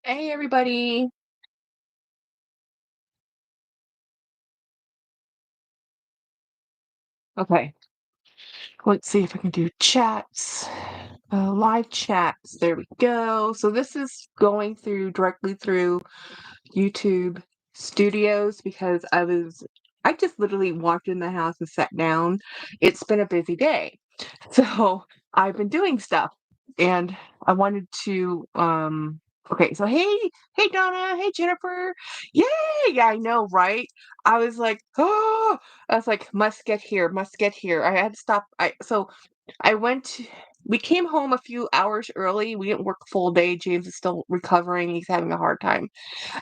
Hey everybody. Okay, let's see if I can do chats. Live chats. There we go. So this is going through directly through YouTube Studios because I just literally walked in the house and sat down. It's been a busy day. So I've been doing stuff and I wanted to okay, so hey Donna, hey Jennifer. Yay! Yeah, I know, right? I was like, oh, I was like, must get here, must get here. I had to stop. I went we came home a few hours early. We didn't work a full day. James is still recovering. He's having a hard time.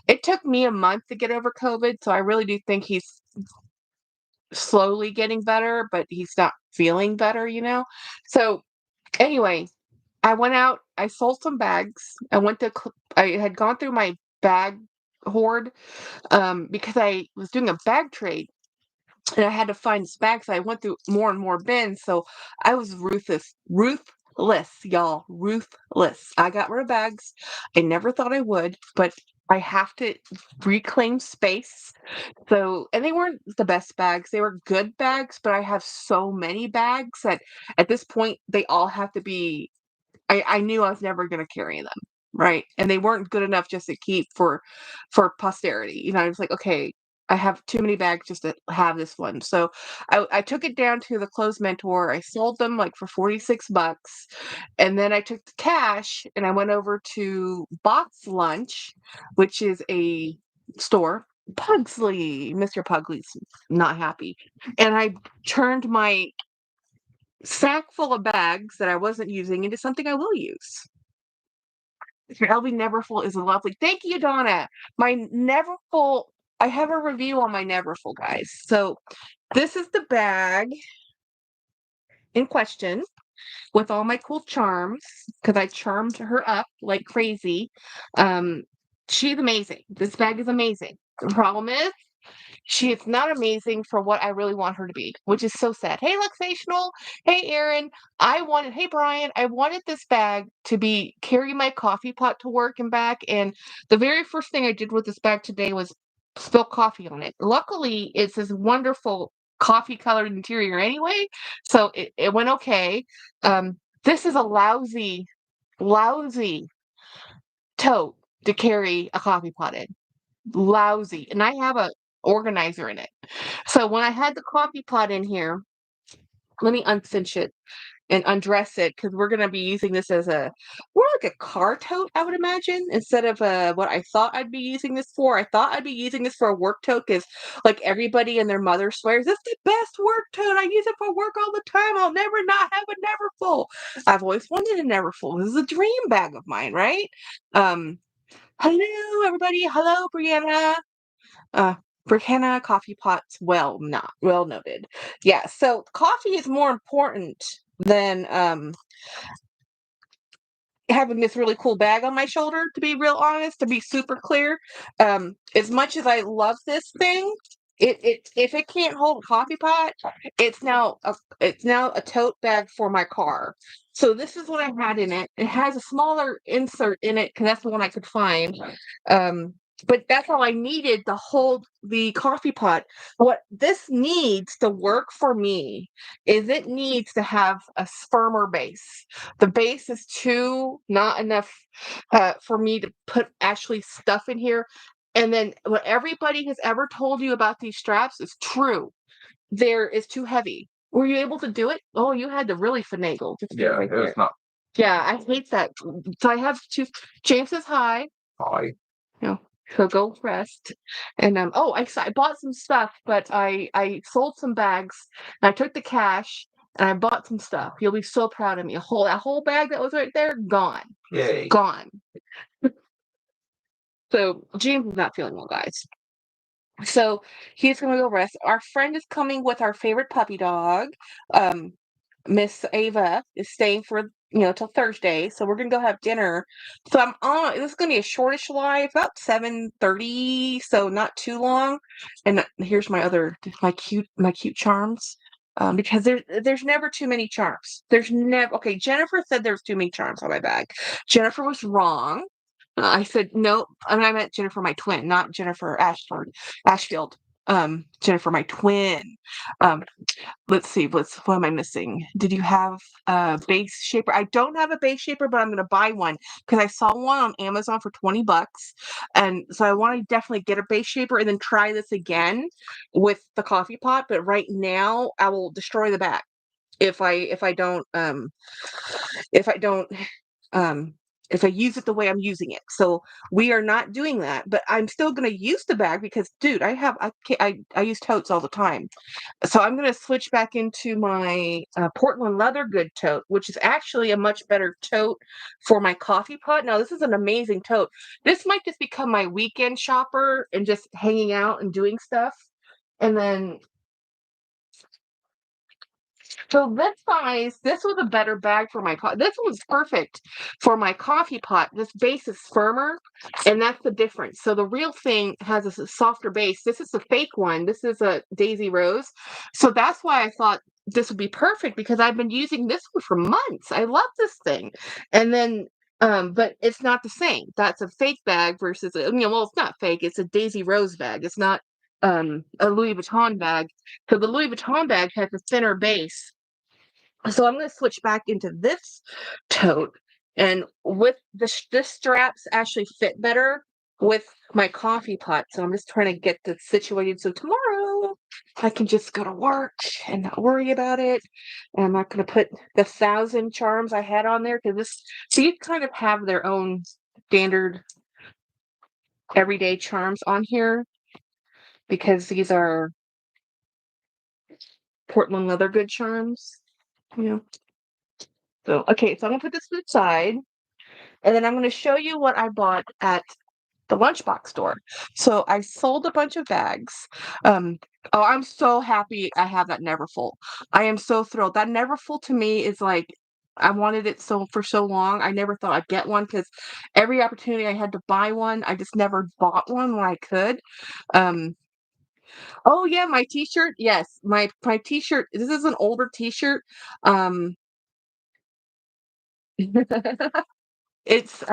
It took me a month to get over COVID, so I really do think he's slowly getting better, but he's not feeling better. So anyway, I went out, I sold some bags. I had gone through my bag hoard because I was doing a bag trade and I had to find this bag, so I went through more and more bins. So I was ruthless, y'all, ruthless. I got rid of bags. I never thought I would, but I have to reclaim space. So, and they weren't the best bags. They were good bags, but I have so many bags that at this point they all have to be. I knew I was never going to carry them, right? And they weren't good enough just to keep for posterity. I was like, okay, I have too many bags just to have this one. So I took it down to the clothes mentor. I sold them like for $46, and then I took the cash and I went over to Box Lunch, which is a store. Pugsley, Mr. Pugsley's not happy, and I turned my sack full of bags that I wasn't using into something I will use. Your LV Neverfull is lovely. Thank you, Donna. My Neverfull, I have a review on my Neverfull, guys. So this is the bag in question with all my cool charms because I charmed her up like crazy. Um, she's amazing. This bag is amazing. The problem is she is not amazing for what I really want her to be, which is so sad. Hey, Luxational. Hey, Aaron. Hey, Brian. I wanted this bag to carry my coffee pot to work and back. And the very first thing I did with this bag today was spill coffee on it. Luckily, it's this wonderful coffee colored interior anyway. So it went okay. This is a lousy tote to carry a coffee pot in. Lousy. And I have a organizer in it. So when I had the coffee pot in here, let me uncinch it and undress it because we're going to be using this as more like a car tote, I would imagine, instead of what I thought I'd be using this for. I thought I'd be using this for a work tote because like everybody and their mother swears, it's the best work tote. I use it for work all the time. I'll never not have a Neverfull. I've always wanted a Neverfull. This is a dream bag of mine, right? Hello, everybody. Hello, Brianna. Uh, Brianna, coffee pots, well noted. Yeah, so coffee is more important than having this really cool bag on my shoulder, to be real honest, to be super clear. As much as I love this thing, it if it can't hold a coffee pot, it's now a tote bag for my car. So this is what I had in it. It has a smaller insert in it because that's the one I could find. But that's all I needed to hold the coffee pot. What this needs to work for me is it needs to have a firmer base. The base is too not enough for me to put actually stuff in here. And then what everybody has ever told you about these straps is true. There is too heavy. Were you able to do it? Oh, you had to really finagle. Just Yeah, right it was there. not Yeah, I hate that. So I have two. James says hi. high. No, so go rest. And I bought some stuff, but I sold some bags. And I took the cash and I bought some stuff. You'll be so proud of me. That whole bag that was right there, gone, Yay. gone. So James is not feeling well, guys. So he's gonna go rest. Our friend is coming with our favorite puppy dog. Miss Ava is staying for till Thursday, so we're gonna go have dinner. So I'm on. This is gonna be a shortish live, about 7:30, so not too long. And here's my cute charms. Because there's never too many charms. There's never okay. Jennifer said there's too many charms on my bag. Jennifer was wrong. I said, "Nope." I mean, I meant Jennifer, my twin, not Jennifer Ashfield. Jennifer, my twin. Um, let's see, what am I missing? Did you have a base shaper? I don't have a base shaper, but I'm gonna buy one because I saw one on Amazon for 20 bucks. And so I want to definitely get a base shaper and then try this again with the coffee pot. But right now I will destroy the bag if I don't if I don't um if I use it the way I'm using it. So we are not doing that, but I'm still going to use the bag because dude, I use totes all the time. So I'm going to switch back into my Portland leather good tote, which is actually a much better tote for my coffee pot. Now this is an amazing tote. This might just become my weekend shopper and just hanging out and doing stuff. And then so this size, this was a better bag for my this was perfect for my coffee pot. This base is firmer, and that's the difference. So the real thing has a softer base. This is a fake one. This is a Daisy Rose. So that's why I thought this would be perfect because I've been using this one for months. I love this thing. And then but it's not the same. That's a fake bag versus well, it's not fake, it's a Daisy Rose bag. It's not a Louis Vuitton bag. So the Louis Vuitton bag has a thinner base, so I'm going to switch back into this tote, and with this straps actually fit better with my coffee pot. So I'm just trying to get this situated so tomorrow I can just go to work and not worry about it. And I'm not going to put the 1,000 charms I had on there because these kind of have their own standard everyday charms on here because these are Portland leather good charms. Yeah. So okay, so I'm gonna put this to the side. And then I'm going to show you what I bought at the lunchbox store. So I sold a bunch of bags. Um, oh, I'm so happy I have that Neverfull. I am so thrilled. That Neverfull to me is like I wanted it for so long. I never thought I'd get one because every opportunity I had to buy one, I just never bought one when I could. Um, oh yeah, my T-shirt. Yes, my T-shirt. This is an older T-shirt. Um, it's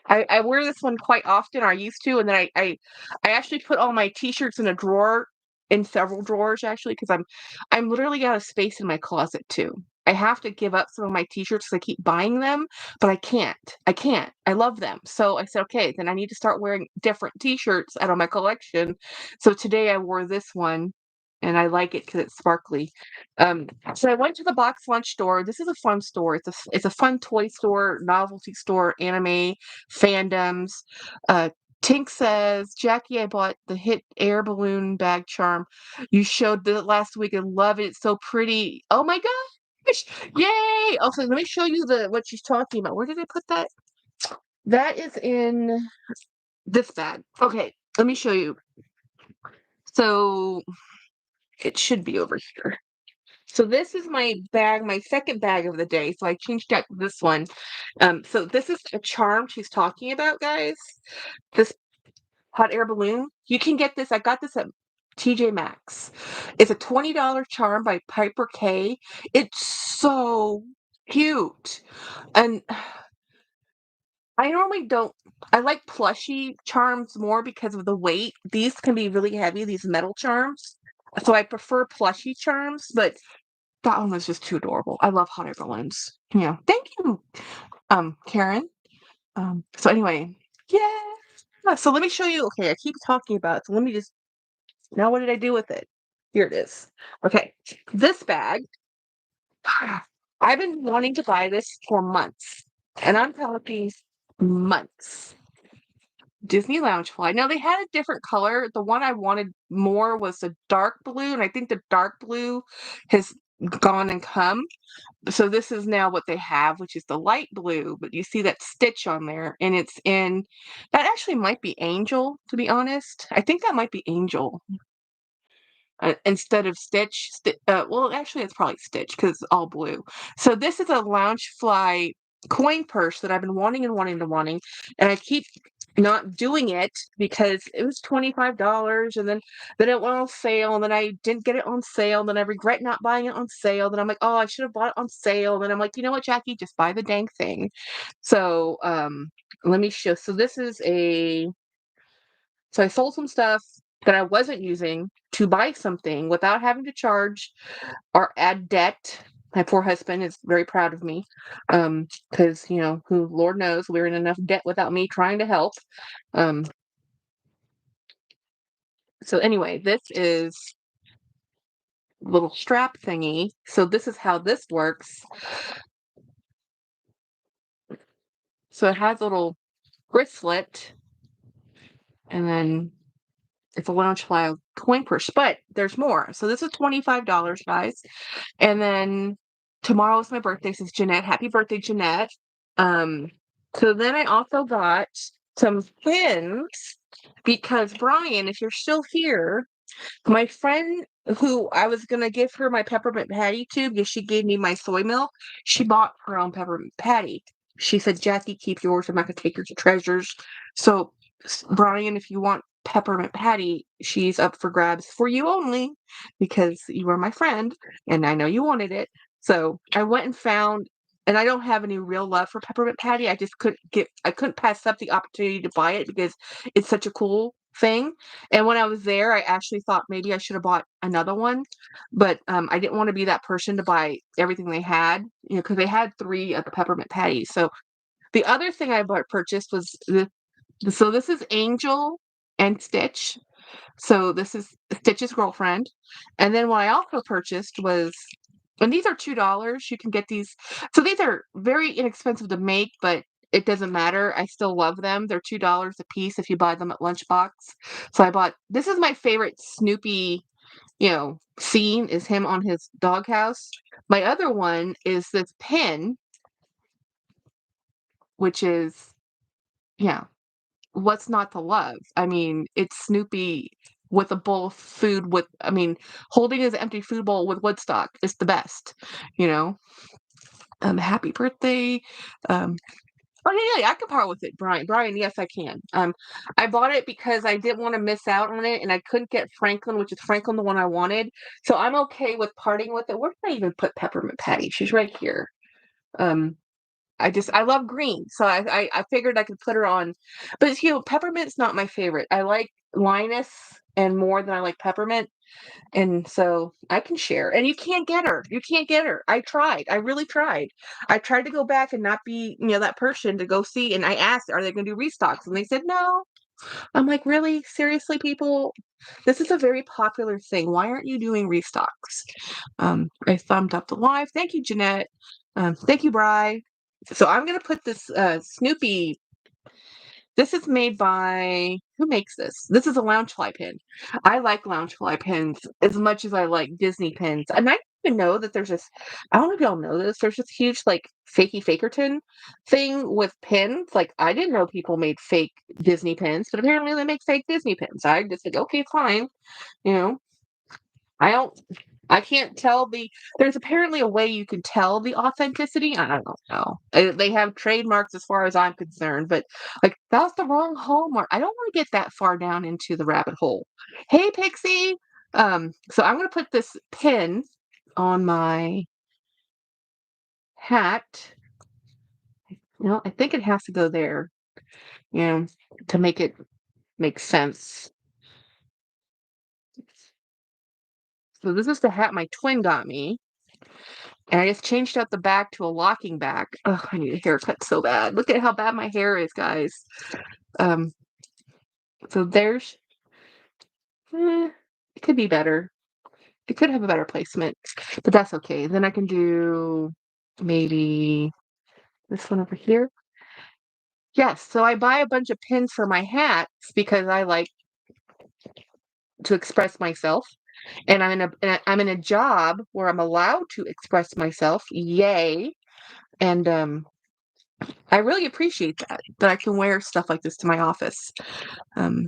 I wear this one quite often, or I used to, and then I actually put all my T-shirts in a drawer, in several drawers actually, because I'm literally out of space in my closet too. I have to give up some of my T-shirts because I keep buying them, but I can't. I can't. I love them. So I said, okay, then I need to start wearing different T-shirts out of my collection. So today I wore this one, and I like it because it's sparkly. So I went to the box lunch store. This is a fun store. It's a fun toy store, novelty store, anime, fandoms. Uh, Tink says, Jackie, I bought the hit air balloon bag charm. You showed it last week and love it. It's so pretty. Oh my gosh. Yay. Also, let me show you what she's talking about. Where did I put that? That is in this bag. Okay, let me show you. So it should be over here. So this is my bag, my second bag of the day. So I changed out this one. So this is a charm she's talking about, guys. This hot air balloon. You can get this. I got this at TJ Maxx. It's a $20 charm by Piper K. It's so cute. And I normally don't. I like plushy charms more because of the weight. These can be really heavy, these metal charms. So I prefer plushy charms, but that one was just too adorable. I love hot air balloons. Yeah. Thank you, Karen. So anyway, yeah. So let me show you. Okay, I keep talking about it. So let me just now what did I do with it? Here it is. Okay. This bag. I've been wanting to buy this for months. And I'm talking months. Disney Loungefly. Now they had a different color. The one I wanted more was a dark blue, and I think the dark blue has gone and come. So this is now what they have, which is the light blue, but you see that stitch on there, and it's in that actually might be Angel, to be honest. I think that might be Angel instead of Stitch. Well, actually, it's probably Stitch because it's all blue. So this is a Loungefly coin purse that I've been wanting and wanting and wanting, and I keep not doing it because it was $25, and then it went on sale, and then I didn't get it on sale, and then I regret not buying it on sale. Then I'm like, oh, I should have bought it on sale. Then I'm like, you know what, Jackie, just buy the dang thing. So let me show. So this is a. So I sold some stuff that I wasn't using to buy something without having to charge or add debt. My poor husband is very proud of me, because who Lord knows we're in enough debt without me trying to help. Um, so anyway, this is a little strap thingy. So this is how this works. So it has a little bristle, and then it's a loungefly coin purse, but there's more. So this is $25, guys. And then tomorrow is my birthday, says Jeanette. Happy birthday, Jeanette. Um, so then I also got some pins because Brian, if you're still here, my friend who I was gonna give her my peppermint patty to because she gave me my soy milk, she bought her own peppermint patty. She said, Jackie, keep yours. I'm not gonna take your treasures. So Brian, if you want peppermint patty, she's up for grabs for you only because you are my friend and I know you wanted it. So I went and found, and I don't have any real love for peppermint patty. I couldn't pass up the opportunity to buy it because it's such a cool thing. And when I was there, I actually thought maybe I should have bought another one, but I didn't want to be that person to buy everything they had, because they had 3 of the peppermint patties. So the other thing I purchased was so this is Angel and Stitch. So this is Stitch's girlfriend. And then what I also purchased was, and these are $2. You can get these. So these are very inexpensive to make, but it doesn't matter. I still love them. They're $2 a piece if you buy them at Lunchbox. So I bought, this is my favorite Snoopy, scene is him on his doghouse. My other one is this pin, which is, yeah, what's not to love? I mean, it's Snoopy with a bowl of food holding his empty food bowl with Woodstock is the best, you know? Happy birthday. Um, oh yeah, I can part with it, Brian. Brian, yes, I can. I bought it because I didn't want to miss out on it, and I couldn't get Franklin, which is Franklin, the one I wanted. So I'm okay with parting with it. Where did I even put Peppermint Patty? She's right here. Um, I love green, so I figured I could put her on. But peppermint's not my favorite. I like Linus and more than I like peppermint, and so I can share. And you can't get her. You can't get her. I tried. I really tried. I tried to go back and not be that person to go see. And I asked, are they going to do restocks? And they said no. I'm like, really? Seriously, people? This is a very popular thing. Why aren't you doing restocks? I thumbed up the live. Thank you, Jeanette. Thank you, Bri. So I'm going to put this Snoopy. This is made by, who makes this? This is a Loungefly pin. I like Loungefly pins as much as I like Disney pins. And I didn't even know that there's this, I don't know if y'all know this, there's this huge like fakey fakerton thing with pins. Like I didn't know people made fake Disney pins, but apparently they make fake Disney pins. I just said, okay, fine. You know, I don't I can't tell there's apparently a way you can tell the authenticity. I don't know. They have trademarks as far as I'm concerned, but like that's the wrong hallmark. I don't want to get that far down into the rabbit hole. Hey Pixie. So I'm gonna put this pin on my hat. I think it has to go there, to make it make sense. So this is the hat my twin got me. And I just changed out the back to a locking back. Oh, I need a haircut so bad. Look at how bad my hair is, guys. Um, so there's, it could be better. It could have a better placement, but that's okay. Then I can do maybe this one over here. Yes, so I buy a bunch of pins for my hats because I like to express myself, and I'm in a job where I'm allowed to express myself. Yay! And I really appreciate that I can wear stuff like this to my office. Um,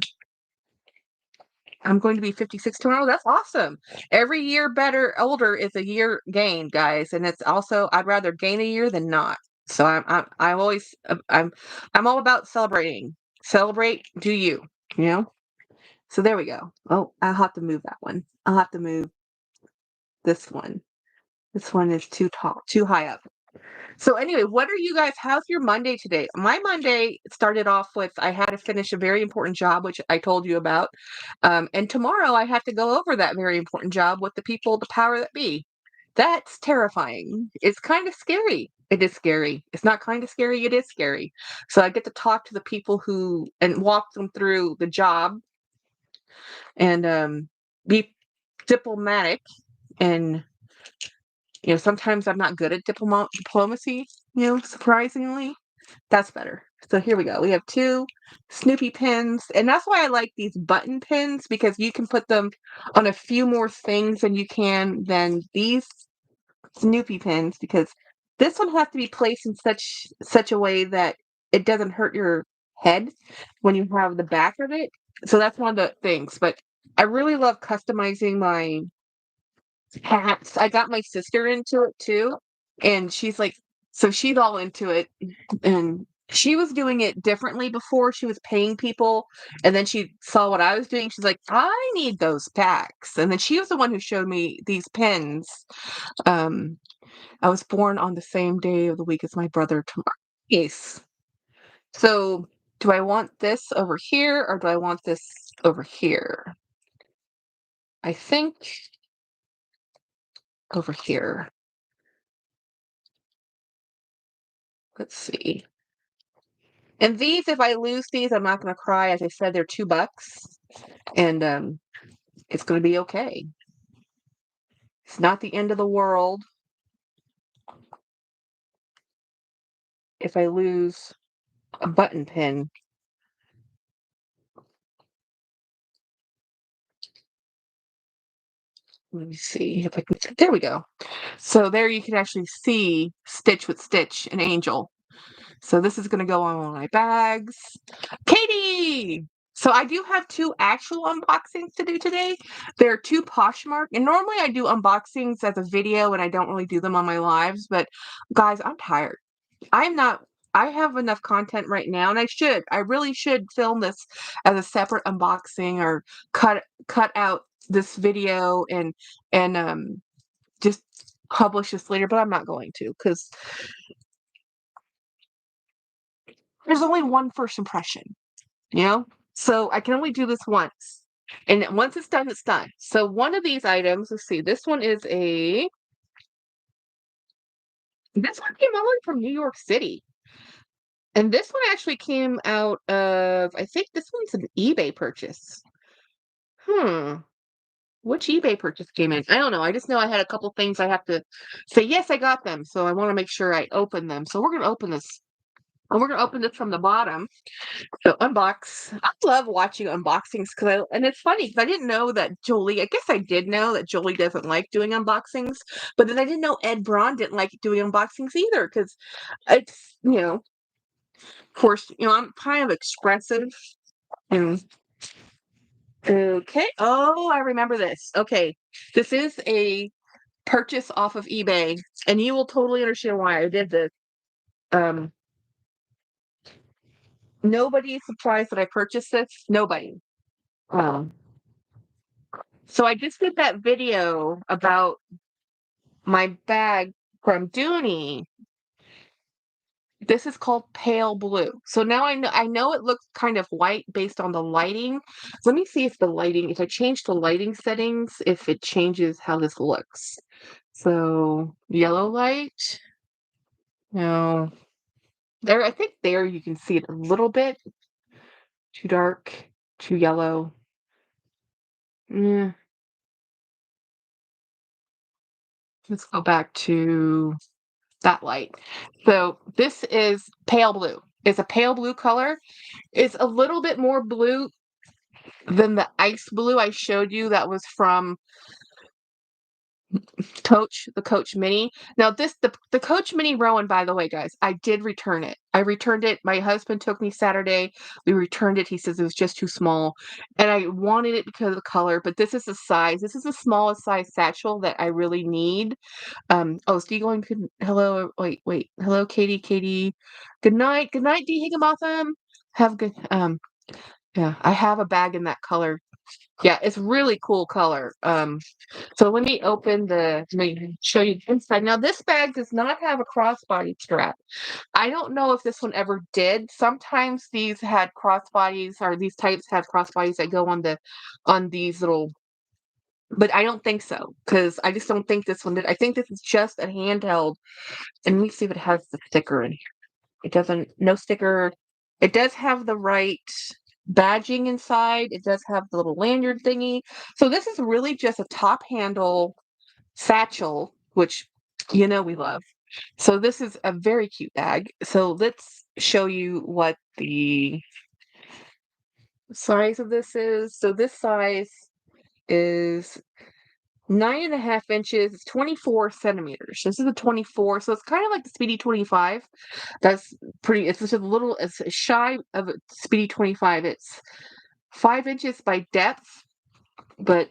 I'm going to be 56 tomorrow. That's awesome. Every year older is a year gained, guys. And it's also, I'd rather gain a year than not. So I'm always, I'm all about celebrating Celebrate, do you, you know? So there we go. Oh, I'll have to move that one. I'll have to move this one. This one is too tall, too high up. So anyway, what are you guys, how's your Monday today? My Monday started off with I had to finish a very important job, which I told you about. And tomorrow I have to go over that very important job with the people, the power that be. That's terrifying. It's kind of scary. It is scary. It's not kind of scary, it is scary. So I get to talk to the people who and walk them through the job and be diplomatic and sometimes I'm not good at diplomacy, surprisingly. That's better. So here we go. We have 2 Snoopy pins, and that's why I like these button pins because you can put them on a few more things than these Snoopy pins because this one has to be placed in such a way that it doesn't hurt your head when you have the back of it. So that's one of the things, but I really love customizing my hats. I got my sister into it too, and she's like so she's all into it, and she was doing it differently before. She was paying people, and then she saw what I was doing. She's like, "I need those packs." And then she was the one who showed me these pins. Um, I was born on the same day of the week as my brother tomorrow. Yes. So, do I want this over here or do I want this over here? I think over here. Let's see. And these, if I lose these, I'm not gonna cry. As I said, they're $2, and it's gonna be okay. It's not the end of the world if I lose a button pin. Let me see if I can. There we go. So there you can actually see Stitch with Stitch, an angel. So this is gonna go on one of my bags. Katie! So I do have 2 actual unboxings to do today. They're 2 Poshmark, and normally I do unboxings as a video and I don't really do them on my lives, but guys, I'm tired. I'm not I have enough content right now, and I really should film this as a separate unboxing or cut out this video and just publish this later, but I'm not going to because there's only one first impression, you know? So I can only do this once. And once it's done, it's done. So one of these items, let's see, this one came all the way from New York City. And this one actually came out of, I think this one's an eBay purchase. Which eBay purchase came in? I don't know. I just know I had a couple things I have to say, yes, I got them. So I want to make sure I open them. So we're going to open this. And we're going to open this from the bottom. So unbox. I love watching unboxings and it's funny because I didn't know that Jolie, I guess I did know that Jolie doesn't like doing unboxings, but then I didn't know Ed Braun didn't like doing unboxings either because it's, of course, I'm kind of expressive and okay. Oh, I remember this. Okay. This is a purchase off of eBay, and you will totally understand why I did this. Um, Nobody is surprised that I purchased this. Nobody. Um, so I just did that video about my bag from Dooney. This is called pale blue. So now I know it looks kind of white based on the lighting. Let me see if I change the lighting settings, if it changes how this looks. So yellow light. No. I think there you can see it a little bit. Too dark, too yellow. Mm, let's go back to that light. So this is pale blue. It's a pale blue color. It's a little bit more blue than the ice blue I showed you that was from the Coach Mini. Now the Coach Mini Rowan, by the way, guys, I did return it. I returned it. My husband took me Saturday. We returned it. He says it was just too small. And I wanted it because of the color, but this is the size. This is the smallest size satchel that I really need. Oh, Steve going hello, wait. Hello, Katie. Good night. Good night, D. Higginbotham. have good, yeah, I have a bag in that color. Yeah, it's really cool color. So let me let me show you the inside. Now this bag does not have a crossbody strap. I don't know if this one ever did. Sometimes these had crossbodies, or these types have crossbodies that go on these little, but I don't think so, because I just don't think this one did. I think this is just a handheld. And let me see if it has the sticker in here. It doesn't, no sticker. It does have the right badging inside. It does have the little lanyard thingy. So this is really just a top handle satchel, which we love. So this is a very cute bag. So let's show you what the size of this is. So this size is 9.5 inches. It's 24 centimeters. This is a 24, so it's kind of like the Speedy 25. That's pretty. It's just a little. It's shy of a Speedy 25. It's 5 inches by depth, but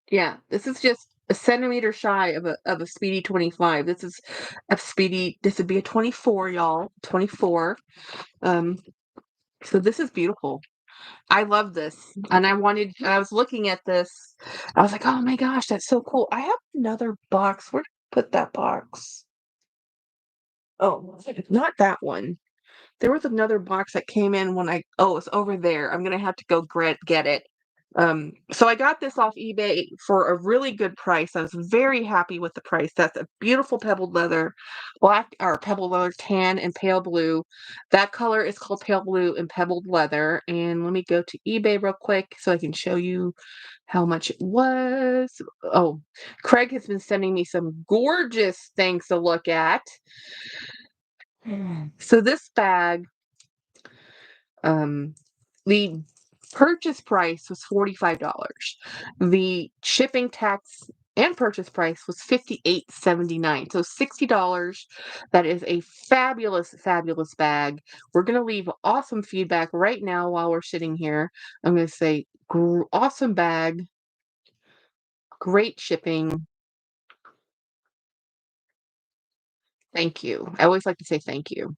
yeah, this is just a centimeter shy of a Speedy 25. This is a Speedy. This would be a 24, y'all. 24. Um. So this is beautiful. I love this. And I was looking at this. I was like, oh my gosh, that's so cool. I have another box. Where did I put that box? Oh, not that one. There was another box that came in it's over there. I'm gonna have to go get it. So I got this off eBay for a really good price. I was very happy with the price. That's a beautiful pebbled leather, black or pebbled leather, tan and pale blue. That color is called pale blue and pebbled leather. And let me go to eBay real quick so I can show you how much it was. Oh, Craig has been sending me some gorgeous things to look at. So this bag, um, the purchase price was $45. The shipping tax and purchase price was $58.79. So $60. That is a fabulous, fabulous bag. We're gonna leave awesome feedback right now while we're sitting here. I'm gonna say awesome bag, great shipping. Thank you. I always like to say thank you.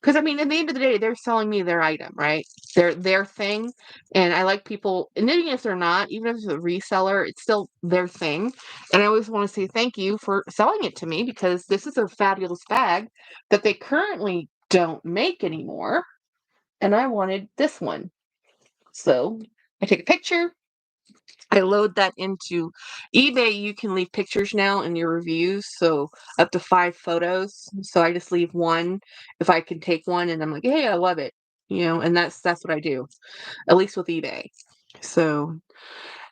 Because I mean, at the end of the day, they're selling me their item, right? Their thing. And I like people, and even if they're not, even if it's a reseller, it's still their thing. And I always want to say thank you for selling it to me, because this is a fabulous bag that they currently don't make anymore. And I wanted this one. So I take a picture. I load that into eBay. You can leave pictures now in your reviews, so up to 5 photos. So I just leave one if I can take one, and I'm like, hey, I love it, and that's what I do, at least with eBay. So,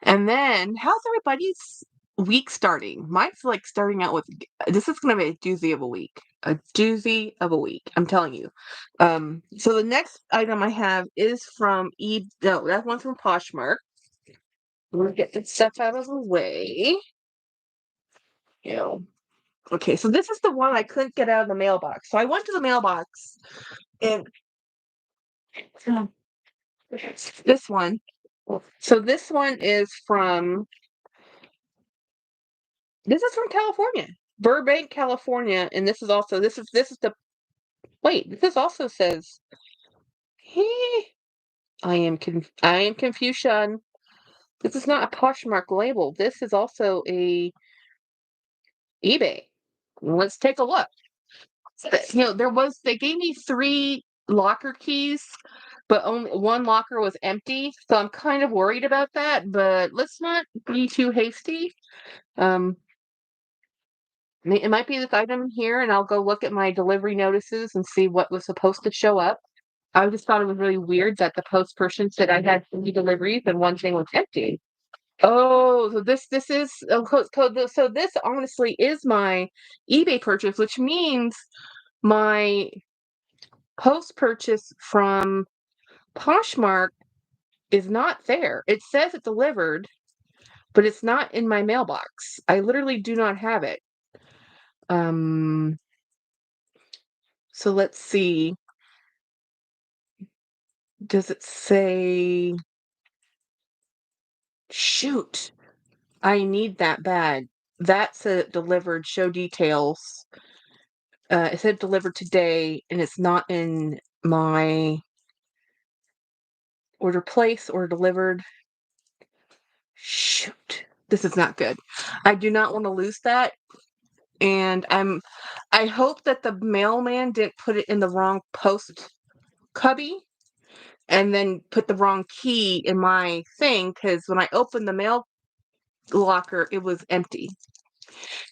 and then how's everybody's week starting? Mine's like starting out with this is going to be a doozy of a week. A doozy of a week, I'm telling you. So the next item I have is from no, that one's from Poshmark. We'll get this stuff out of the way. You know. Okay, so this is the one I couldn't get out of the mailbox. So I went to the mailbox and this one. So this is from California. Burbank, California, and this is the wait, this also says I am confusion. This is not a Poshmark label. This is also a eBay. Let's take a look. They gave me 3 locker keys, but only one locker was empty, so I'm kind of worried about that, but let's not be too hasty. Um, it might be this item here, and I'll go look at my delivery notices and see what was supposed to show up. I just thought it was really weird that the post person said I had 3 deliveries and one thing was empty. Oh, so this is so this honestly is my eBay purchase, which means my post-purchase from Poshmark is not there. It says it delivered, but it's not in my mailbox. I literally do not have it. Um, so let's see. Does it say shoot? I need that bag. That said it delivered, show details. It said delivered today, and it's not in my order place or delivered. Shoot, this is not good. I do not want to lose that. And I hope that the mailman didn't put it in the wrong post cubby and then put the wrong key in my thing, because when I opened the mail locker, it was empty.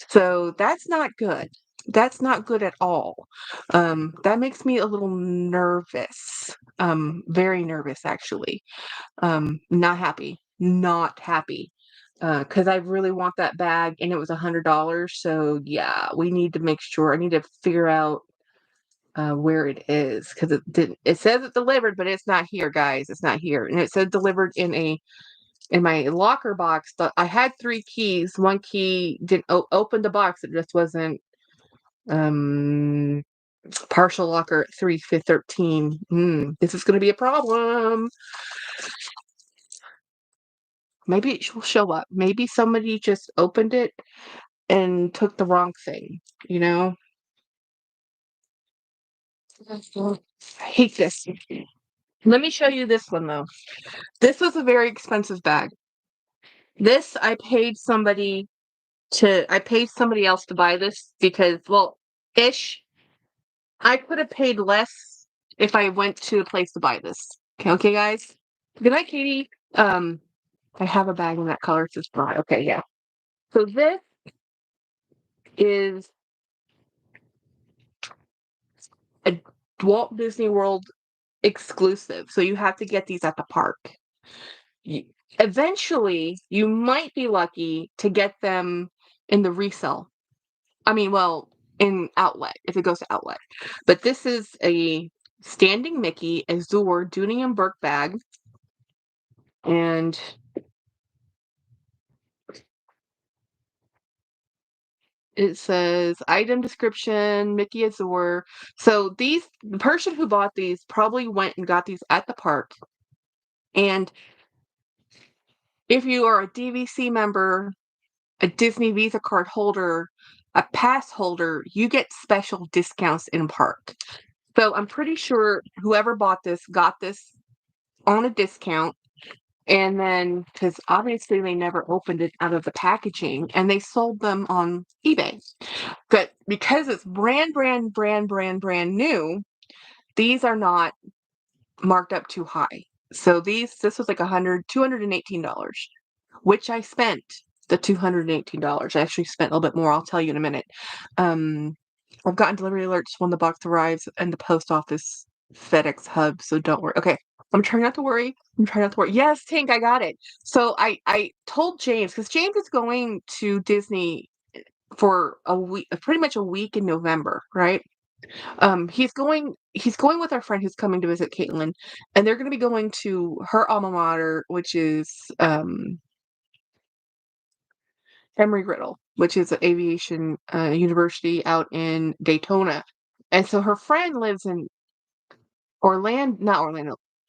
So that's not good. That's not good at all. That makes me a little nervous. Very nervous, actually. Not happy. Not happy. Because I really want that bag, and it was $100. So yeah, we need to make sure. I need to figure out where it is, because it didn't. It says it's delivered, but it's not here, guys. It's not here, and it said delivered in my locker box. I had 3 keys. One key didn't open the box. It just wasn't partial locker 313. This is going to be a problem. Maybe it will show up. Maybe somebody just opened it and took the wrong thing, you know? I hate this. Let me show you this one, though. This was a very expensive bag. This, I paid somebody else to buy this because, well, I could have paid less if I went to a place to buy this. Okay, guys? Good night, Katie. I have a bag in that color. It's just dry. Okay, yeah. So this is a Walt Disney World exclusive. So you have to get these at the park. Eventually, you might be lucky to get them in the resale. I mean, well, in outlet, if it goes to outlet. But this is a Standing Mickey Azure Dooney Bourke bag. And it says item description, Mickey Azure. So the person who bought these probably went and got these at the park. And if you are a DVC member, a Disney Visa card holder, a pass holder, you get special discounts in park. So I'm pretty sure whoever bought this got this on a discount. And then, because obviously they never opened it out of the packaging, and they sold them on eBay. But because it's brand new, these are not marked up too high. So this was like $218, which I spent the $218. I actually spent a little bit more. I'll tell you in a minute. I've gotten delivery alerts when the box arrives in the post office FedEx hub, so don't worry. Okay, I'm trying not to worry. Yes, Tink, I got it. So I told James, because James is going to Disney for a week, pretty much a week in November, right? He's going with our friend who's coming to visit Caitlin, and they're going to be going to her alma mater, which is Embry-Riddle, which is an aviation university out in Daytona. And so her friend lives in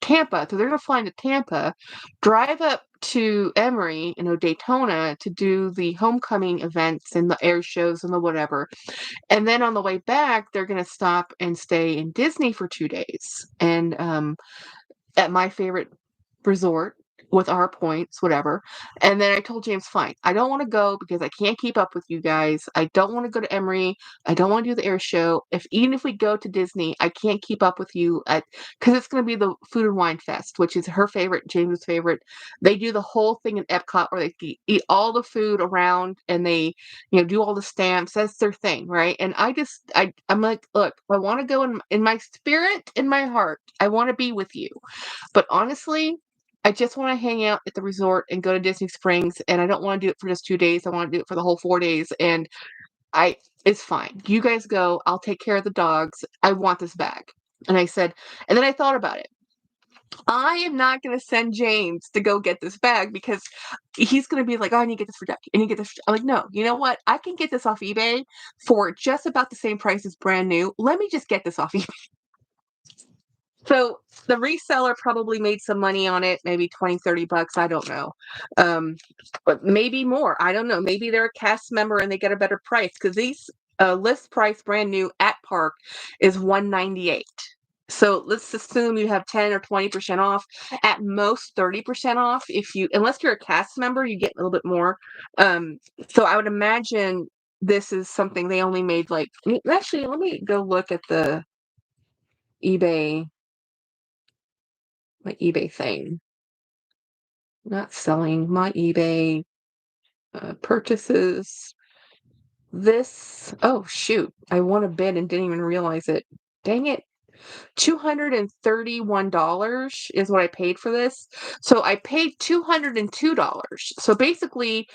Tampa. So they're going to fly into Tampa, drive up to Emory, Daytona, to do the homecoming events and the air shows and the whatever. And then on the way back, they're going to stop and stay in Disney for 2 days. And at my favorite resort with our points, whatever. And then I told James, fine, I don't want to go because I can't keep up with you guys. I don't want to go to Emory. I don't want to do the air show. Even if we go to Disney, I can't keep up with you because it's going to be the Food and Wine Fest, which is her favorite, James's favorite. They do the whole thing in Epcot where they eat all the food around and they, do all the stamps. That's their thing, right? And I'm like, look, I want to go in my spirit, in my heart. I want to be with you. But honestly, I just want to hang out at the resort and go to Disney Springs, and I don't want to do it for just 2 days. I want to do it for the whole 4 days, and it's fine. You guys go. I'll take care of the dogs. I want this bag. And then I thought about it. I am not going to send James to go get this bag because he's going to be like, oh, I need to get this for Ducky. I need to get this. I'm like, no, you know what? I can get this off eBay for just about the same price as brand new. Let me just get this off eBay. So the reseller probably made some money on it, maybe $20-$30. I don't know. But maybe more. I don't know. Maybe they're a cast member and they get a better price because list price brand new at Park is $198. So let's assume you have 10 or 20% off, at most 30% off. Unless you're a cast member, you get a little bit more. So I would imagine this is something they only made like, actually, let me go look at my eBay thing. Not selling, my eBay purchases. Oh shoot, I won a bid and didn't even realize it. Dang it. $231 is what I paid for this. So I paid $202. So basically,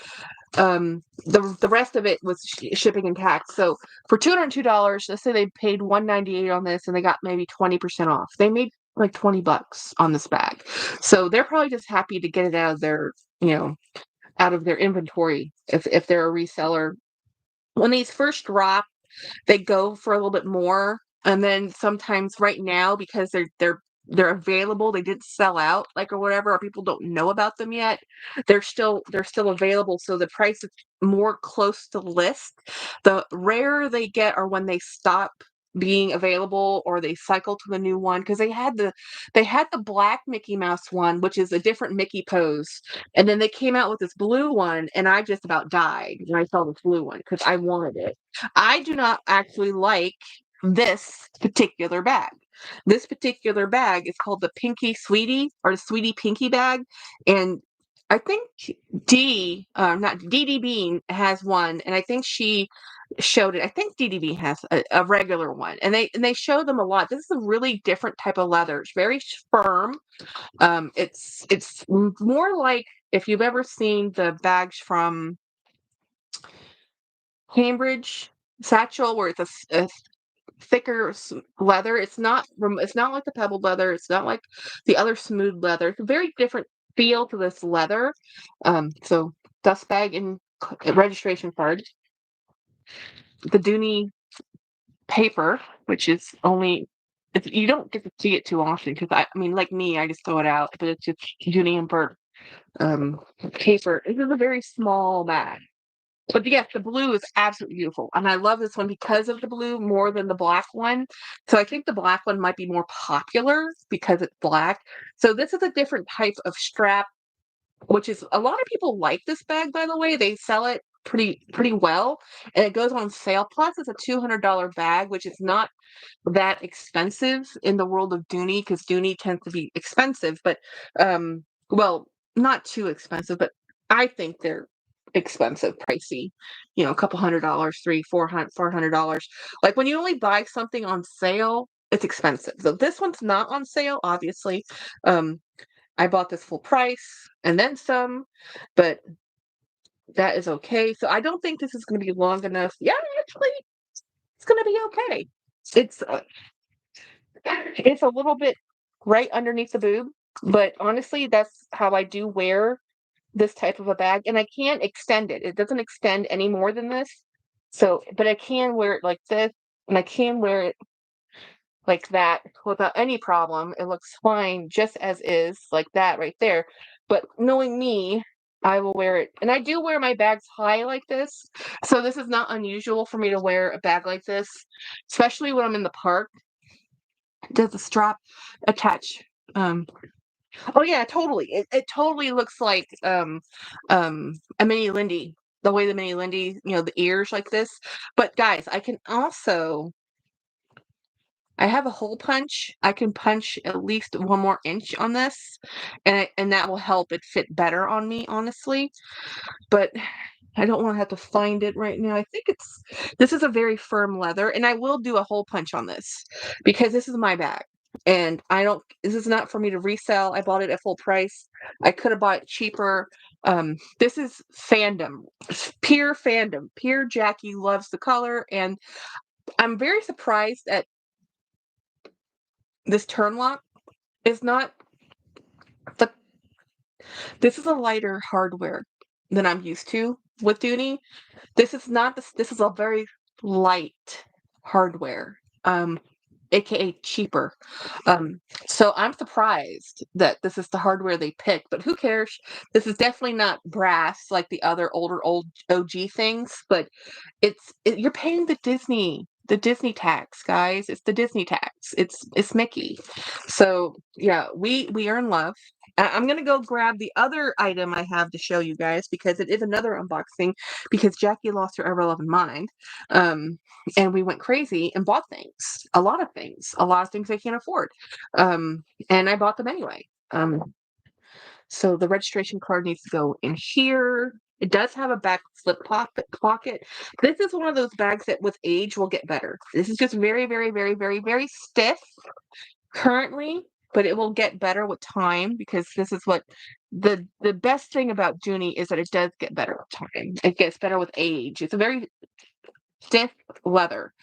the rest of it was shipping and tax. So for $202, let's say they paid $198 on this and they got maybe 20% off. They made like $20 on this bag. So they're probably just happy to get it out of their, out of their inventory if they're a reseller. When these first drop, they go for a little bit more, and then sometimes right now, because they're available, they didn't sell out like or whatever, or people don't know about them yet, they're still available, so the price is more close to list. The rarer they get are when they stop being available or they cycle to the new one, because they had the black Mickey Mouse one, which is a different Mickey pose, and then they came out with this blue one, and I just about died when I saw this blue one because I wanted it. I do not actually like this particular bag. This particular bag is called the Pinky Sweetie, or the Sweetie Pinky bag. And I think not Dee Bean has one, and I think she showed it. I think Dee Bean has a regular one, and they show them a lot. This is a really different type of leather. It's very firm. It's more like if you've ever seen the bags from Cambridge Satchel, where it's a thicker leather. It's not like the pebbled leather. It's not like the other smooth leather. It's a very different feel to this leather. So dust bag and registration card. The Dooney paper, which is you don't get to see it too often because I mean, like me, I just throw it out. But it's just Dooney Bourke paper. This is a very small bag. But yes, the blue is absolutely beautiful. And I love this one because of the blue more than the black one. So I think the black one might be more popular because it's black. So this is a different type of strap, which is a lot of people like this bag, by the way. They sell it pretty well. And it goes on sale. Plus it's a $200 bag, which is not that expensive in the world of Dooney, because Dooney tends to be expensive, but well, not too expensive, but I think they're expensive, pricey, a couple $100, $400. Like when you only buy something on sale, it's expensive. So this one's not on sale, obviously. I bought this full price and then some, but that is okay. So I don't think this is going to be long enough. Yeah, actually, it's going to be okay. It's it's a little bit right underneath the boob, but honestly, that's how I do wear this type of a bag, and I can't extend it. It doesn't extend any more than this. So, but I can wear it like this, and I can wear it like that without any problem. It looks fine just as is, like that right there. But knowing me, I will wear it. And I do wear my bags high like this. So this is not unusual for me to wear a bag like this, especially when I'm in the park. Does the strap attach? Oh yeah, totally. It totally looks like a mini Lindy. The way the mini Lindy, the ears like this. But guys, I have a hole punch. I can punch at least 1 more inch on this, and that will help it fit better on me, honestly. But I don't want to have to find it right now. I think this is a very firm leather, and I will do a hole punch on this because this is my bag. And this is not for me to resell. I bought it at full price. I could have bought it cheaper. This is fandom, pure fandom. Pure Jackie loves the color, and I'm very surprised at this turn lock. Is not the. This is a lighter hardware than I'm used to with Dooney. This is not this. This is a very light hardware. aka cheaper. So I'm surprised that this is the hardware they picked, but who cares? This is definitely not brass like the other old OG things, but you're paying the Disney tax, guys. It's the Disney tax. It's Mickey. So yeah, we are in love. I'm gonna go grab the other item I have to show you guys because it is another unboxing because Jackie lost her ever loving mind. And we went crazy and bought things, a lot of things, I can't afford. And I bought them anyway. So the registration card needs to go in here. It does have a back slip pocket. This is one of those bags that with age will get better. This is just very, very, very, very, very stiff currently, but it will get better with time because this is what the best thing about Dooney is that it does get better with time. It gets better with age. It's a very stiff leather.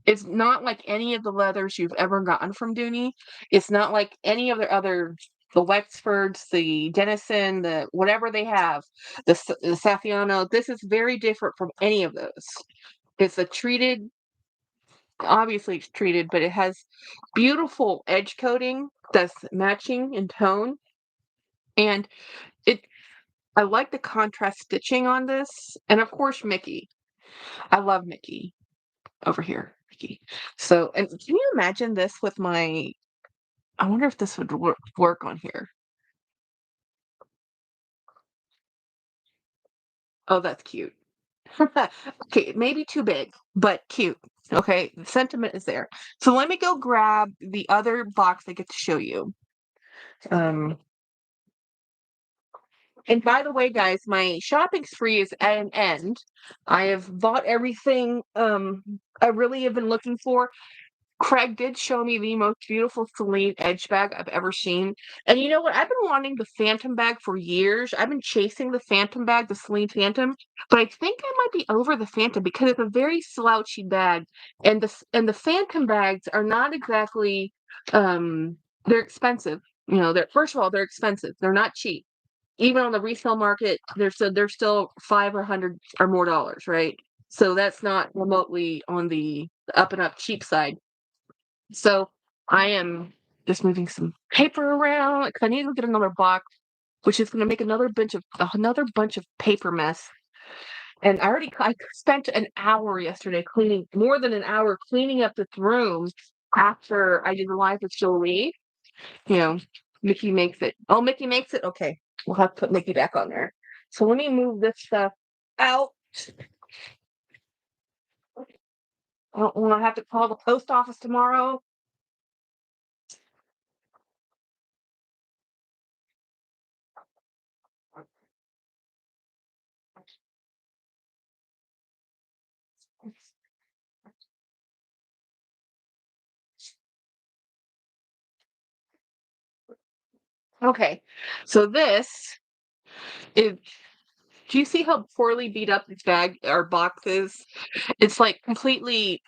It's not like any of the leathers you've ever gotten from Dooney. It's not like any of the other the Wexfords, the Denison, the whatever they have, the Saffiano. This is very different from any of those. It's a treated, obviously it's treated, but it has beautiful edge coating that's matching in tone, and it. I like the contrast stitching on this, and of course Mickey. I love Mickey. Over here, Ricky. So, and can you imagine this with my I wonder if this would work on here. Oh, that's cute. Okay, maybe too big, but cute. Okay, the sentiment is there. So let me go grab the other box I get to show you. Um, and by the way, guys, my shopping spree is at an end. I have bought everything I really have been looking for. Craig did show me the most beautiful Celine edge bag I've ever seen. And you know what? I've been wanting the Phantom bag for years. I've been chasing the Phantom bag, the Celine Phantom, but I think I might be over the Phantom because it's a very slouchy bag. And the Phantom bags are not exactly they're expensive. You know, they're first of all, they're expensive. They're not cheap. Even on the resale market, they're still $500 or more dollars, right? So that's not remotely on the up and up cheap side. So I am just moving some paper around because I need to get another box, which is going to make another bunch of paper mess. And I spent an hour yesterday cleaning, more than an hour cleaning up this room after I did the live with Jolie. You know, Mickey makes it. Oh, Mickey makes it. Okay, we'll have to put Mickey back on there. So let me move this stuff out. I don't want to have to call the post office tomorrow. Okay, so this is. Do you see how poorly beat up this bag or box is? It's like completely.